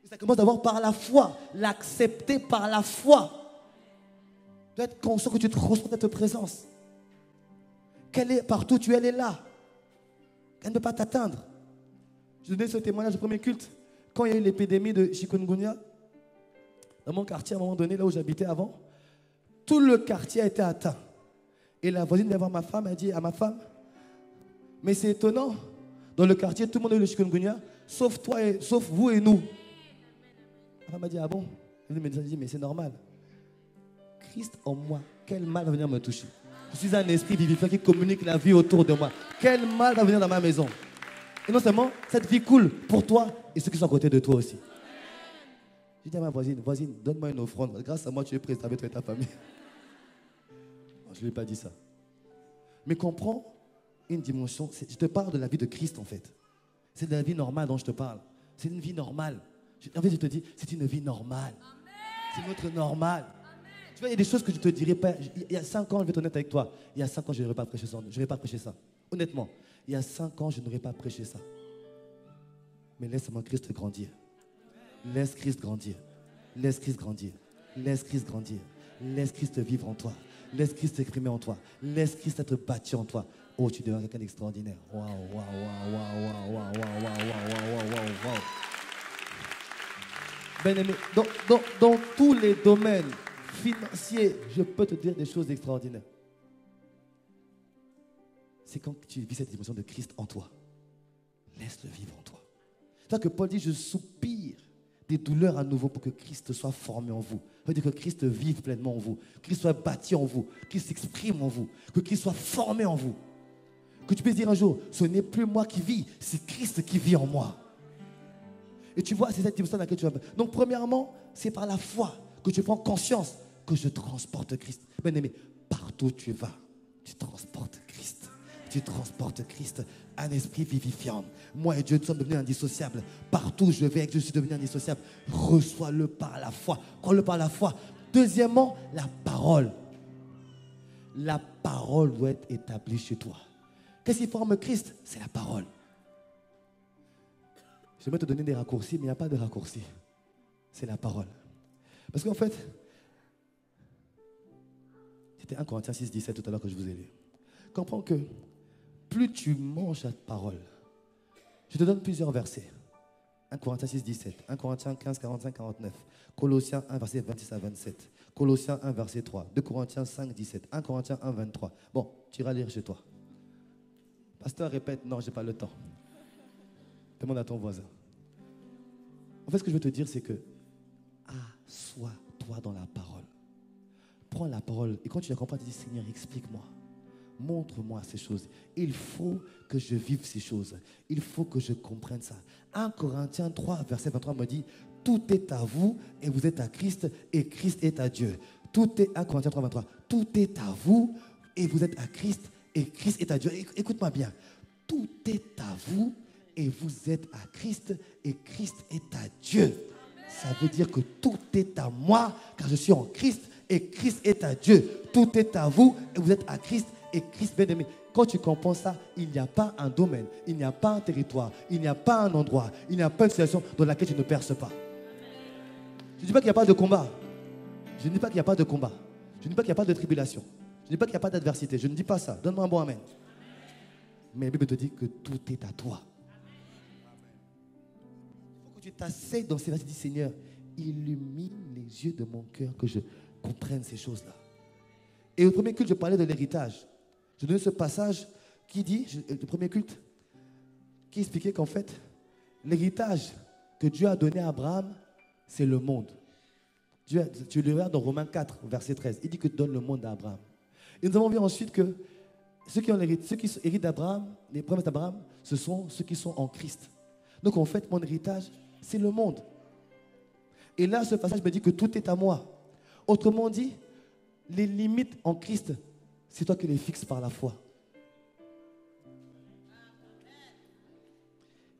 Et ça commence d'abord par la foi, l'accepter par la foi. Tu dois être conscient que tu transportes cette présence. Qu'elle est partout où tu es, elle est là. Elle ne peut pas t'atteindre. Je donnais ce témoignage au premier culte. Quand il y a eu l'épidémie de chikungunya, dans mon quartier, à un moment donné, là où j'habitais avant, tout le quartier a été atteint. Et la voisine vient voir ma femme, elle dit à ma femme, mais c'est étonnant, dans le quartier, tout le monde a eu le chikungunya, sauf toi et sauf vous et nous. Ma femme m'a dit, ah bon? Elle me dit, mais c'est normal. Christ en moi, quel mal va venir me toucher? Je suis un esprit vivifiant qui communique la vie autour de moi. Quel mal va venir dans ma maison? Et non seulement, cette vie coule pour toi et ceux qui sont à côté de toi aussi. J'ai dit à ma voisine, donne-moi une offrande. Grâce à moi, tu es préservé, toi et ta famille. Non, je ne lui ai pas dit ça. Mais comprends une dimension. Je te parle de la vie de Christ, en fait. C'est de la vie normale dont je te parle. C'est une vie normale. En fait, je te dis, c'est une vie normale. C'est notre normal. Tu vois, il y a des choses que je ne te dirais pas. Il y a 5 ans, je vais être honnête avec toi. Il y a 5 ans, je n'aurais pas prêché ça. Je n'aurais pas prêché ça. Honnêtement, il y a 5 ans, je n'aurais pas prêché ça. Mais laisse mon Christ grandir. Laisse Christ grandir. Laisse Christ grandir. Laisse Christ grandir. Laisse Christ vivre en toi. Laisse Christ s'exprimer en toi. Laisse Christ être bâti en toi. Oh, tu deviens quelqu'un d'extraordinaire. Waouh, waouh, waouh, waouh, waouh, waouh, waouh, waouh, waouh, waouh. Bien-aimé, dans tous les domaines financiers, je peux te dire des choses extraordinaires. C'est quand tu vis cette dimension de Christ en toi. Laisse-le vivre en toi. C'est ça que Paul dit, je soupire des douleurs à nouveau pour que Christ soit formé en vous. Ça veut dire que Christ vive pleinement en vous, que Christ soit bâti en vous, que Christ s'exprime en vous, que Christ soit formé en vous. Que tu puisses dire un jour, ce n'est plus moi qui vis, c'est Christ qui vit en moi. Et tu vois, c'est cette dimension dans laquelle tu vas. Donc premièrement, c'est par la foi que tu prends conscience que je transporte Christ. Bien-aimé, partout où tu vas, tu transportes Christ. Tu transportes Christ, un esprit vivifiant. Moi et Dieu, nous sommes devenus indissociables. Partout où je vais, je suis devenu indissociable. Reçois-le par la foi. Crois-le par la foi. Deuxièmement, la parole. La parole doit être établie chez toi. Qu'est-ce qui forme Christ? C'est la parole. J'aimerais te donner des raccourcis, mais il n'y a pas de raccourcis. C'est la parole. Parce qu'en fait, c'était 1 Corinthiens 6, 17 tout à l'heure que je vous ai lu. Comprends que plus tu manges cette parole, je te donne plusieurs versets. 1 Corinthiens 6, 17, 1 Corinthiens 15, 45, 49, Colossiens 1, verset 26 à 27, Colossiens 1, verset 3, 2 Corinthiens 5, 17, 1 Corinthiens 1, 23. Bon, tu iras lire chez toi. Pasteur répète, non, je n'ai pas le temps. Demande à ton voisin. En fait, ce que je veux te dire, c'est que assois-toi dans la parole. Prends la parole et quand tu la comprends, tu dis, Seigneur, explique-moi. Montre-moi ces choses. Il faut que je vive ces choses. Il faut que je comprenne ça. 1 Corinthiens 3, verset 23 me dit, tout est à vous et vous êtes à Christ et Christ est à Dieu. Tout est 1 Corinthiens 3, 23. Tout est à vous et vous êtes à Christ et Christ est à Dieu. Écoute-moi bien. Tout est à vous et vous êtes à Christ et Christ est à Dieu. Ça veut dire que tout est à moi car je suis en Christ et Christ est à Dieu. Tout est à vous et vous êtes à Christ et Christ bien-aimé. Quand tu comprends ça, il n'y a pas un domaine, il n'y a pas un territoire, il n'y a pas un endroit, il n'y a pas une situation dans laquelle tu ne perces pas. Je ne dis pas qu'il n'y a pas de combat. Je ne dis pas qu'il n'y a pas de combat. Je ne dis pas qu'il n'y a pas de tribulation. Je ne dis pas qu'il n'y a pas d'adversité. Je ne dis pas ça. Donne-moi un bon amen. Mais la Bible te dit que tout est à toi. Il faut que tu t'asseyes dans ces versets et dis, Seigneur, illumine les yeux de mon cœur que je comprenne ces choses-là. Et au premier culte, je parlais de l'héritage. Je donnais ce passage qui dit, le premier culte, qui expliquait qu'en fait, l'héritage que Dieu a donné à Abraham, c'est le monde. Tu le regardes dans Romains 4, verset 13. Il dit que tu donnes le monde à Abraham. Et nous avons vu ensuite que ceux qui héritent d'Abraham, les promesses d'Abraham, ce sont ceux qui sont en Christ. Donc en fait, mon héritage, c'est le monde. Et là, ce passage me dit que tout est à moi. Autrement dit, les limites en Christ, c'est toi qui les fixes par la foi.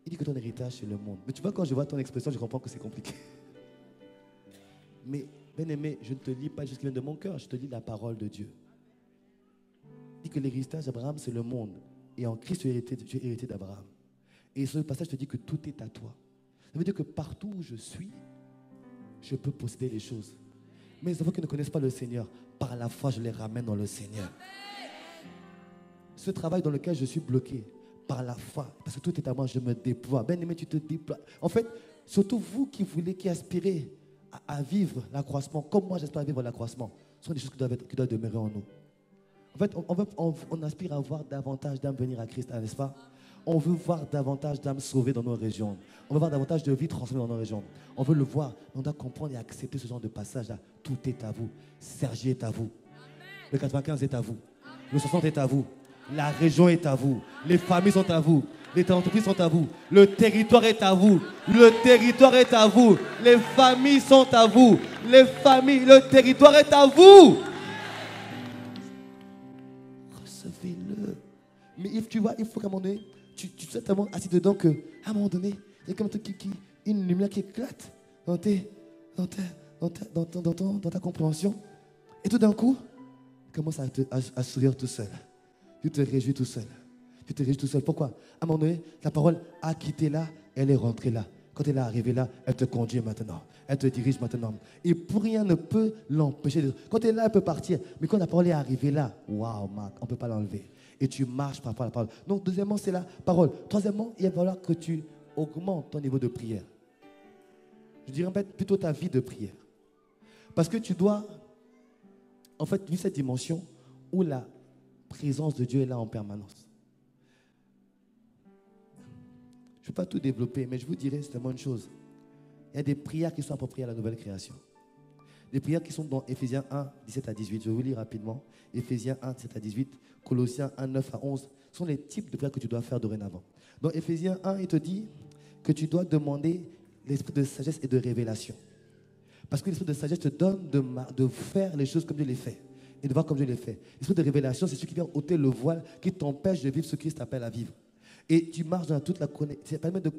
Il dit que ton héritage, c'est le monde. Mais tu vois, quand je vois ton expression, je comprends que c'est compliqué. Mais, bien-aimé, je ne te lis pas juste ce qui vient de mon cœur, je te lis la parole de Dieu. Il dit que l'héritage d'Abraham, c'est le monde. Et en Christ, tu es hérité d'Abraham. Et ce passage te dit que tout est à toi. Ça veut dire que partout où je suis, je peux posséder les choses. Mais les enfants qui ne connaissent pas le Seigneur, par la foi, je les ramène dans le Seigneur. Ce travail dans lequel je suis bloqué, par la foi, parce que tout est à moi, je me déploie. Bien-aimé, tu te déploies. En fait, surtout vous qui aspirez à vivre l'accroissement, comme moi j'aspire à vivre l'accroissement, ce sont des choses qui doivent demeurer en nous. En fait, on aspire à voir davantage d'âmes venir à Christ, n'est-ce pas? On veut voir davantage d'âmes sauvées dans nos régions. On veut voir davantage de vies transformées dans nos régions. On veut le voir. On doit comprendre et accepter ce genre de passage-là. Tout est à vous. Sergi est à vous. Le 95 est à vous. Le 60 est à vous. La région est à vous. Les familles sont à vous. Les entreprises sont à vous. Le territoire est à vous. Le territoire est à vous. Les familles sont à vous. Les familles, le territoire est à vous. Recevez-le. Mais tu vois, il faut qu'à un moment donné, tu sois tellement assis dedans qu'à un moment donné, il y a comme une lumière qui éclate dans ta compréhension. Et tout d'un coup, commence à sourire tout seul. Tu te réjouis tout seul. Tu te réjouis tout seul. Pourquoi? À un moment donné, la parole a quitté là, elle est rentrée là. Quand elle est arrivée là, elle te conduit maintenant. Elle te dirige maintenant. Et pour rien ne peut l'empêcher. Quand elle est là, elle peut partir. Mais quand la parole est arrivée là, waouh, Marc, on ne peut pas l'enlever. Et tu marches par rapport à la parole. Donc, deuxièmement, c'est la parole. Troisièmement, il va falloir que tu augmentes ton niveau de prière. Je dirais plutôt ta vie de prière. Parce que tu dois, en fait, vivre cette dimension où la présence de Dieu est là en permanence. Je ne vais pas tout développer, mais je vous dirai seulement une chose. Il y a des prières qui sont appropriées à la nouvelle création. Des prières qui sont dans Éphésiens 1, 17 à 18. Je vais vous lire rapidement. Éphésiens 1, 17 à 18. Colossiens 1, 9 à 11. Ce sont les types de prières que tu dois faire dorénavant. Dans Éphésiens 1, il te dit que tu dois demander l'esprit de sagesse et de révélation. Parce que l'esprit de sagesse te donne de faire les choses comme Dieu les fait. Et de voir comme Dieu les fait. L'esprit de révélation, c'est ce qui vient ôter le voile, qui t'empêche de vivre ce que Christ t'appelle à vivre. Et tu marches dans toute la connaissance. Ça permet de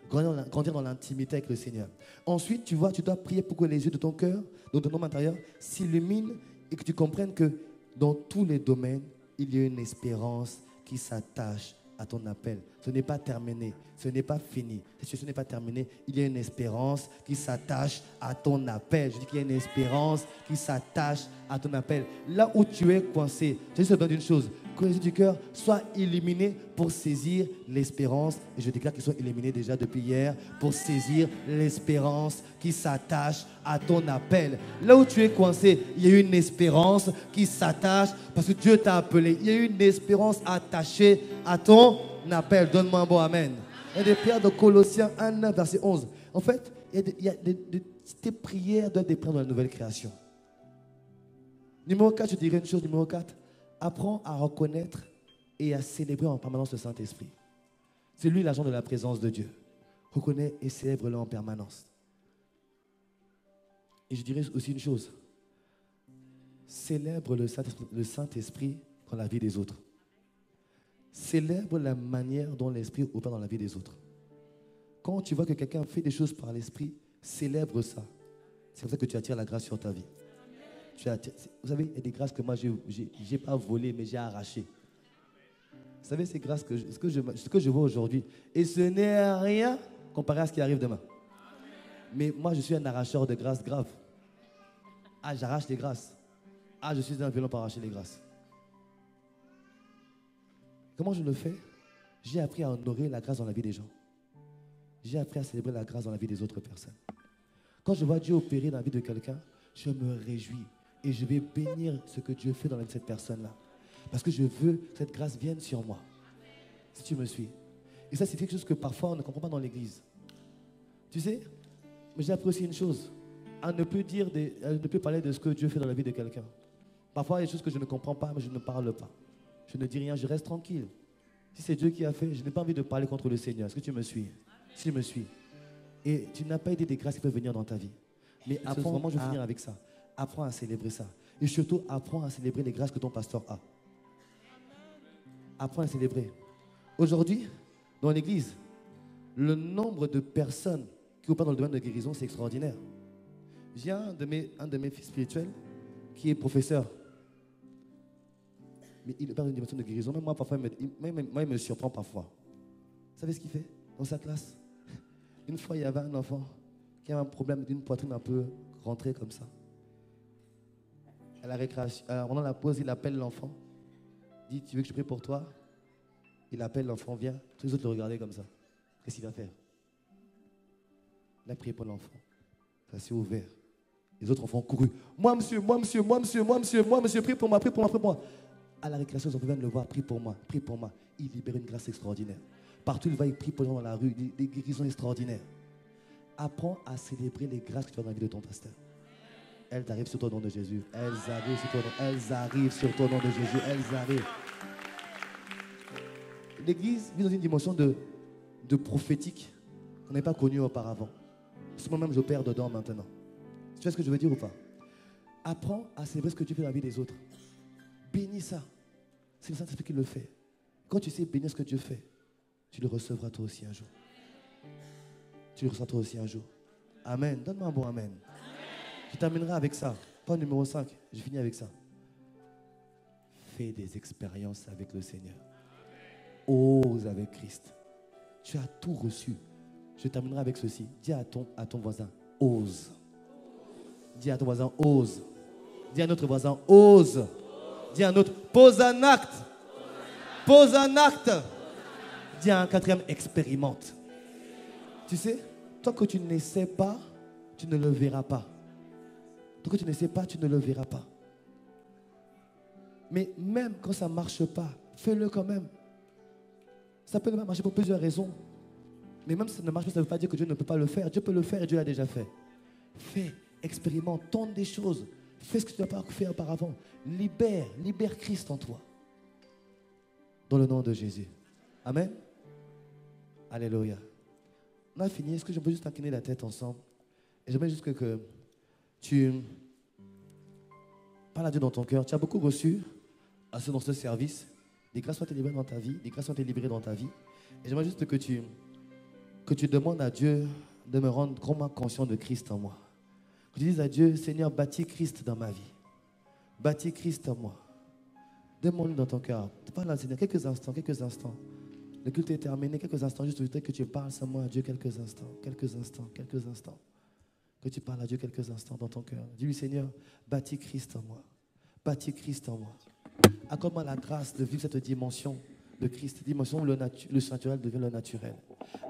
grandir dans l'intimité avec le Seigneur. Ensuite, tu dois prier pour que les yeux de ton cœur, de ton homme intérieur, s'illuminent et que tu comprennes que dans tous les domaines, il y a une espérance qui s'attache à ton appel. Ce n'est pas terminé, ce n'est pas fini. Cette situation n'est pas terminée. Il y a une espérance qui s'attache à ton appel. Je dis qu'il y a une espérance qui s'attache à ton appel. Là où tu es coincé, je te demande une chose. Que les yeux du cœur soient illuminés pour saisir l'espérance. Et je déclare qu'ils sont illuminés déjà depuis hier pour saisir l'espérance qui s'attache à ton appel. Là où tu es coincé, il y a une espérance qui s'attache parce que Dieu t'a appelé. Il y a une espérance attachée à ton appel. Donne-moi un bon amen. Il y a des prières de Colossiens 1, verset 11. En fait, tes prières doivent être des prières de la nouvelle création. Numéro 4, je dirais une chose. Numéro 4. Apprends à reconnaître et à célébrer en permanence le Saint-Esprit. C'est lui l'agent de la présence de Dieu. Reconnais et célèbre-le en permanence. Et je dirais aussi une chose. Célèbre le Saint-Esprit dans la vie des autres. Célèbre la manière dont l'Esprit opère dans la vie des autres. Quand tu vois que quelqu'un fait des choses par l'Esprit, célèbre ça. C'est comme ça que tu attires la grâce sur ta vie. Vous savez, il y a des grâces que moi, je n'ai pas volées, mais j'ai arrachées. Vous savez, ces grâces, ce que je vois aujourd'hui. Et ce n'est rien comparé à ce qui arrive demain. Mais moi, je suis un arracheur de grâces graves. Ah, j'arrache les grâces. Ah, je suis un violon pour arracher les grâces. Comment je le fais? J'ai appris à honorer la grâce dans la vie des gens. J'ai appris à célébrer la grâce dans la vie des autres personnes. Quand je vois Dieu opérer dans la vie de quelqu'un, je me réjouis. Et je vais bénir ce que Dieu fait dans la vie de cette personne-là. Parce que je veux que cette grâce vienne sur moi. Si tu me suis. Et ça, c'est quelque chose que parfois on ne comprend pas dans l'église. Tu sais, mais j'ai appris aussi une chose. À ne plus parler de ce que Dieu fait dans la vie de quelqu'un. Parfois, il y a des choses que je ne comprends pas, mais je ne parle pas. Je ne dis rien, je reste tranquille. Si c'est Dieu qui a fait, je n'ai pas envie de parler contre le Seigneur. Est-ce que tu me suis? Si tu me suis. Et tu n'as pas idée des grâces qui peuvent venir dans ta vie. Mais apprends, vraiment, je vais finir avec ça. Apprends à célébrer ça. Et surtout, apprends à célébrer les grâces que ton pasteur a. Apprends à célébrer. Aujourd'hui, dans l'église, le nombre de personnes qui opèrent dans le domaine de guérison, c'est extraordinaire. J'ai un de mes fils spirituels qui est professeur. Mais il opère dans une dimension de guérison. Même moi, parfois, il me surprend parfois. Vous savez ce qu'il fait dans sa classe? Une fois, il y avait un enfant qui avait un problème d'une poitrine un peu rentrée comme ça. À la récréation, pendant la pause, il appelle l'enfant. Il dit, tu veux que je prie pour toi? Il appelle l'enfant, viens. Tous les autres le regardaient comme ça. Qu'est-ce qu'il va faire? Il a prié pour l'enfant. Ça s'est ouvert. Les autres enfants ont couru. Moi, monsieur, prie pour moi, prie pour moi, prie pour moi. À la récréation, ils ont pu le voir, prie pour moi, prie pour moi. Il libère une grâce extraordinaire. Partout, il va, il prie pour les gens dans la rue, des guérisons extraordinaires. Apprends à célébrer les grâces que tu as dans la vie de ton pasteur. Elles arrivent sur ton nom de Jésus. Elles arrivent sur ton nom. Elles arrivent sur ton nom de Jésus. Elles arrivent. L'église vit dans une dimension de prophétique qu'on n'avait pas connue auparavant. Moi-même, j'opère dedans maintenant. Tu vois ce que je veux dire ou pas? Apprends à célébrer ce que tu fais dans la vie des autres. Bénis ça. C'est le Saint-Esprit qui le fait. Quand tu sais bénir ce que Dieu fait, tu le recevras toi aussi un jour. Tu le recevras toi aussi un jour. Amen. Donne-moi un bon amen. Je terminerai avec ça. Point numéro 5. Je finis avec ça. Fais des expériences avec le Seigneur. Ose avec Christ. Tu as tout reçu. Je terminerai avec ceci. Dis à ton voisin, ose. Dis à ton voisin, ose. Dis à notre voisin, ose. Dis à un autre, pose un acte. Pose un acte. Dis à un quatrième, expérimente. Tu sais, tant que tu ne sais pas, tu ne le verras pas. Tant que tu ne sais pas, tu ne le verras pas. Mais même quand ça ne marche pas, fais-le quand même. Ça peut ne pas marcher pour plusieurs raisons. Mais même si ça ne marche pas, ça ne veut pas dire que Dieu ne peut pas le faire. Dieu peut le faire et Dieu l'a déjà fait. Fais, expérimente, tente des choses. Fais ce que tu n'as pas fait auparavant. Libère Christ en toi. Dans le nom de Jésus. Amen. Alléluia. On a fini. Est-ce que je peux juste incliner la tête ensemble? Et j'aimerais juste que tu parles à Dieu dans ton cœur. Tu as beaucoup reçu dans ce service. Des grâces sont libérées dans ta vie. Des grâces sont libérées dans ta vie. Et j'aimerais juste que tu demandes à Dieu de me rendre grandement conscient de Christ en moi. Que tu dises à Dieu, Seigneur, bâtis Christ dans ma vie. Bâtis Christ en moi. Demande-lui dans ton cœur. Parle à Seigneur quelques instants. Le culte est terminé. Quelques instants, juste que tu parles seulement à Dieu quelques instants. Quelques instants, quelques instants. Que tu parles à Dieu quelques instants dans ton cœur. Dis-lui, Seigneur, bâtis Christ en moi. Bâtis Christ en moi. Accorde-moi la grâce de vivre cette dimension de Christ. Dimension où le naturel devient le naturel.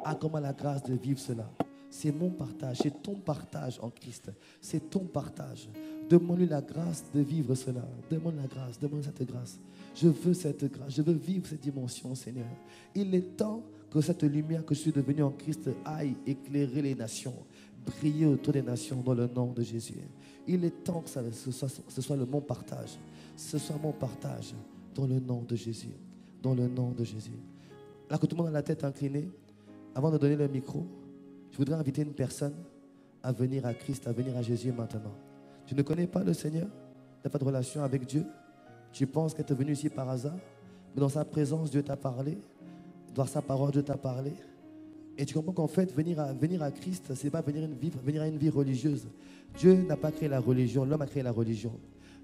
Accorde-moi la grâce de vivre cela. C'est mon partage, c'est ton partage en Christ. C'est ton partage. Demande-lui la grâce de vivre cela. Demande la grâce, demande cette grâce. Je veux cette grâce, je veux vivre cette dimension, Seigneur. Il est temps que cette lumière que je suis devenu en Christ aille éclairer les nations, briller autour des nations dans le nom de Jésus. Il est temps que ce soit mon partage. Ce soit mon partage dans le nom de Jésus. Dans le nom de Jésus. Là que tout le monde a la tête inclinée, avant de donner le micro, je voudrais inviter une personne à venir à Christ, à venir à Jésus maintenant. Tu ne connais pas le Seigneur, tu n'as pas de relation avec Dieu, tu penses qu'elle est venue ici par hasard, mais dans sa présence, Dieu t'a parlé, dans sa parole, Dieu t'a parlé. Et tu comprends qu'en fait, venir à Christ, ce n'est pas venir à une vie religieuse. Dieu n'a pas créé la religion, l'homme a créé la religion.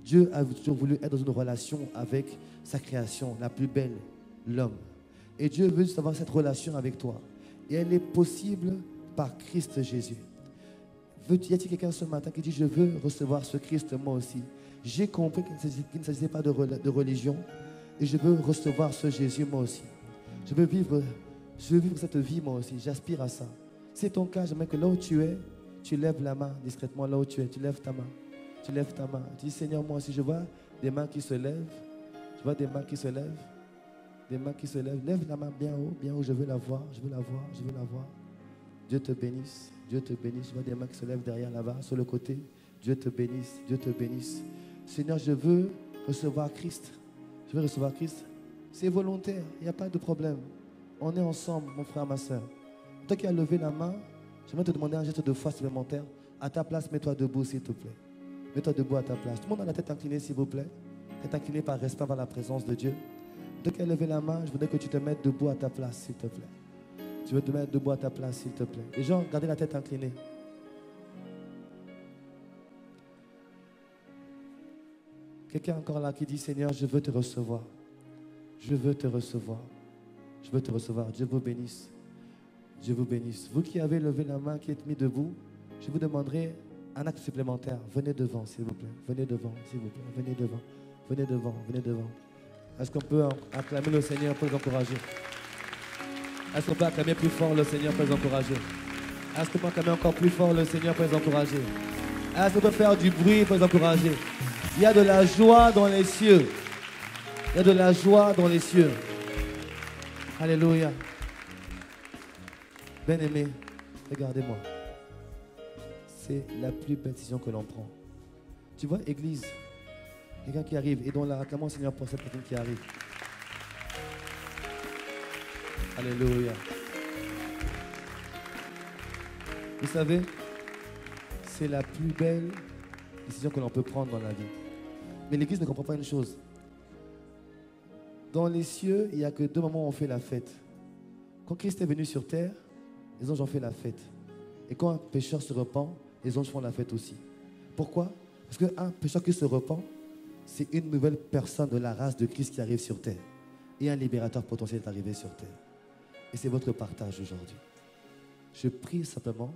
Dieu a toujours voulu être dans une relation avec sa création, la plus belle, l'homme. Et Dieu veut juste avoir cette relation avec toi. Et elle est possible par Christ Jésus. Y a-t-il quelqu'un ce matin qui dit, je veux recevoir ce Christ moi aussi? J'ai compris qu'il ne s'agissait pas de religion. Et je veux recevoir ce Jésus moi aussi. Je veux vivre cette vie moi aussi. J'aspire à ça. C'est ton cas, j'aimerais que là où tu es, tu lèves la main discrètement. Là où tu es, tu lèves ta main. Tu lèves ta main. Tu dis, Seigneur, moi aussi, je vois des mains qui se lèvent. Je vois des mains qui se lèvent. Des mains qui se lèvent. Lève la main bien haut, je veux la voir, je veux la voir, je veux la voir. Dieu te bénisse, Dieu te bénisse. Je vois des mains qui se lèvent derrière là-bas, sur le côté. Dieu te bénisse, Dieu te bénisse. Seigneur, je veux recevoir Christ. Je veux recevoir Christ. C'est volontaire, il n'y a pas de problème. On est ensemble, mon frère, ma soeur. Toi qui as levé la main, j'aimerais te demander un geste de foi supplémentaire. À ta place, mets-toi debout, s'il te plaît. Mets-toi debout à ta place. Tout le monde a la tête inclinée, s'il vous plaît. Tête inclinée par respect vers la présence de Dieu. Toi qui as levé la main, je voudrais que tu te mettes debout à ta place, s'il te plaît. Tu veux te mettre debout à ta place, s'il te plaît. Les gens, gardez la tête inclinée. Quelqu'un encore là qui dit, Seigneur, je veux te recevoir. Je veux te recevoir. Je veux te recevoir. Dieu vous bénisse. Dieu vous bénisse. Vous qui avez levé la main, qui êtes mis debout, je vous demanderai un acte supplémentaire. Venez devant, s'il vous plaît. Venez devant, s'il vous plaît. Venez devant. Venez devant. Venez devant. Est-ce qu'on peut acclamer le Seigneur pour les encourager? Est-ce qu'on peut acclamer plus fort le Seigneur pour les encourager? Est-ce qu'on peut acclamer encore plus fort le Seigneur pour les encourager? Est-ce qu'on peut faire du bruit pour les encourager? Il y a de la joie dans les cieux. Il y a de la joie dans les cieux. Alléluia. Bien-aimé, regardez-moi. C'est la plus belle décision que l'on prend. Tu vois, Église, quelqu'un qui arrive et dont la acclamons au Seigneur pour cette personne qui arrive. Alléluia. Vous savez, c'est la plus belle décision que l'on peut prendre dans la vie. Mais l'Église ne comprend pas une chose. Dans les cieux, il n'y a que deux moments où on fait la fête. Quand Christ est venu sur terre, les anges ont fait la fête. Et quand un pécheur se repent, les anges font la fête aussi. Pourquoi? Parce qu'un pécheur qui se repent, c'est une nouvelle personne de la race de Christ qui arrive sur terre. Et un libérateur potentiel est arrivé sur terre. Et c'est votre partage aujourd'hui. Je prie simplement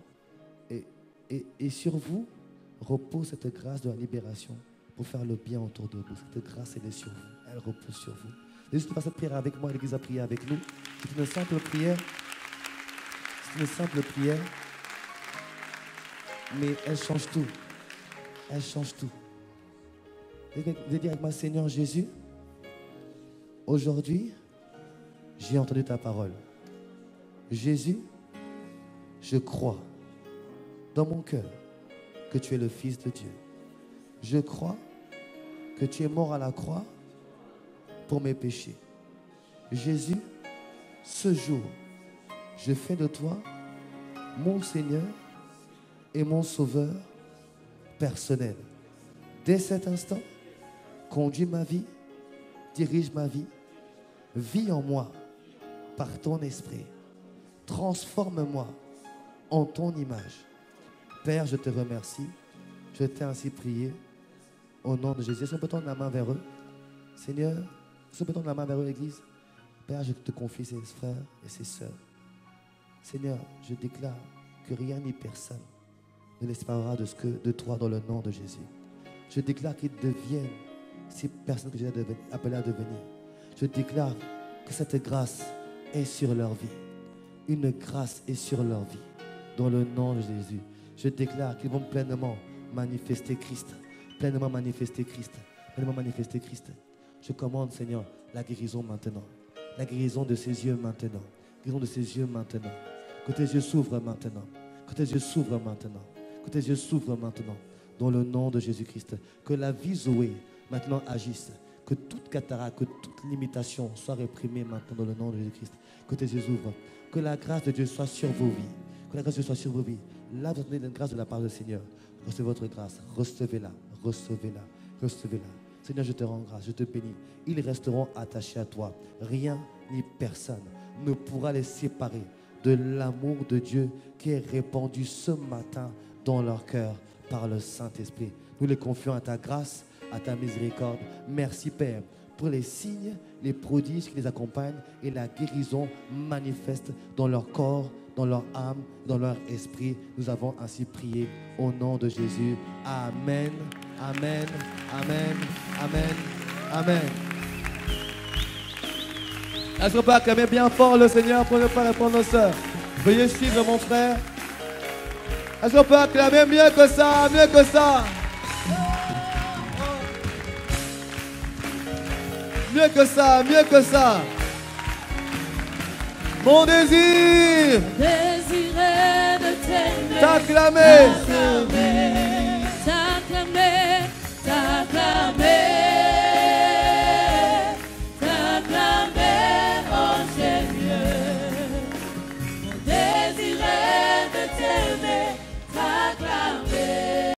et sur vous repose cette grâce de la libération pour faire le bien autour de vous. Cette grâce, elle est sur vous. Elle repose sur vous. Et juste faire cette prière avec moi, l'Église a prié avec nous. C'est une simple prière. C'est une simple prière. Mais elle change tout. Elle change tout. Vous allez dire avec moi, Seigneur Jésus, aujourd'hui, j'ai entendu ta parole. Jésus, je crois dans mon cœur que tu es le Fils de Dieu. Je crois que tu es mort à la croix pour mes péchés. Jésus, ce jour, je fais de toi mon Seigneur et mon Sauveur personnel. Dès cet instant, conduis ma vie, dirige ma vie, vis en moi par ton esprit. Transforme-moi en ton image. Père, je te remercie. Je t'ai ainsi prié au nom de Jésus. Est-ce qu'on peut tendre la main vers eux? Seigneur, est-ce qu'on peut tendre la main vers eux, l'Église? Père, je te confie ses frères et ses sœurs. Seigneur, je déclare que rien ni personne ne les séparera de toi dans le nom de Jésus. Je déclare qu'ils deviennent ces personnes que j'ai appelées à devenir. Je déclare que cette grâce est sur leur vie. Une grâce est sur leur vie. Dans le nom de Jésus, je déclare qu'ils vont pleinement manifester Christ. Pleinement manifester Christ. Pleinement manifester Christ. Je commande, Seigneur, la guérison maintenant. La guérison de ses yeux maintenant. La guérison de ses yeux maintenant. Que tes yeux s'ouvrent maintenant. Que tes yeux s'ouvrent maintenant. Que tes yeux s'ouvrent maintenant. Dans le nom de Jésus-Christ. Que la vie Zoé maintenant agisse. Que toute cataracte, que toute limitation soit réprimée maintenant dans le nom de Jésus-Christ. Que tes yeux s'ouvrent. Que la grâce de Dieu soit sur vos vies. Que la grâce de Dieu soit sur vos vies. Là, vous avez une grâce de la part du Seigneur. Recevez votre grâce. Recevez-la. Recevez-la. Recevez-la. Seigneur, je te rends grâce. Je te bénis. Ils resteront attachés à toi. Rien ni personne ne pourra les séparer de l'amour de Dieu qui est répandu ce matin dans leur cœur par le Saint-Esprit. Nous les confions à ta grâce, à ta miséricorde. Merci Père pour les signes, les prodiges qui les accompagnent et la guérison manifeste dans leur corps, dans leur âme, dans leur esprit. Nous avons ainsi prié au nom de Jésus. Amen, amen, amen, amen, amen. Est-ce qu'on peut acclamer bien fort le Seigneur pour ne pas répondre aux sœurs? Veuillez suivre mon frère. Est-ce qu'on peut acclamer mieux que ça, mieux que ça? Mieux que ça, mieux que ça. Mon désir Désirer de t'aimer, t'acclamer, t'acclamer, t'acclamer, t'acclamer.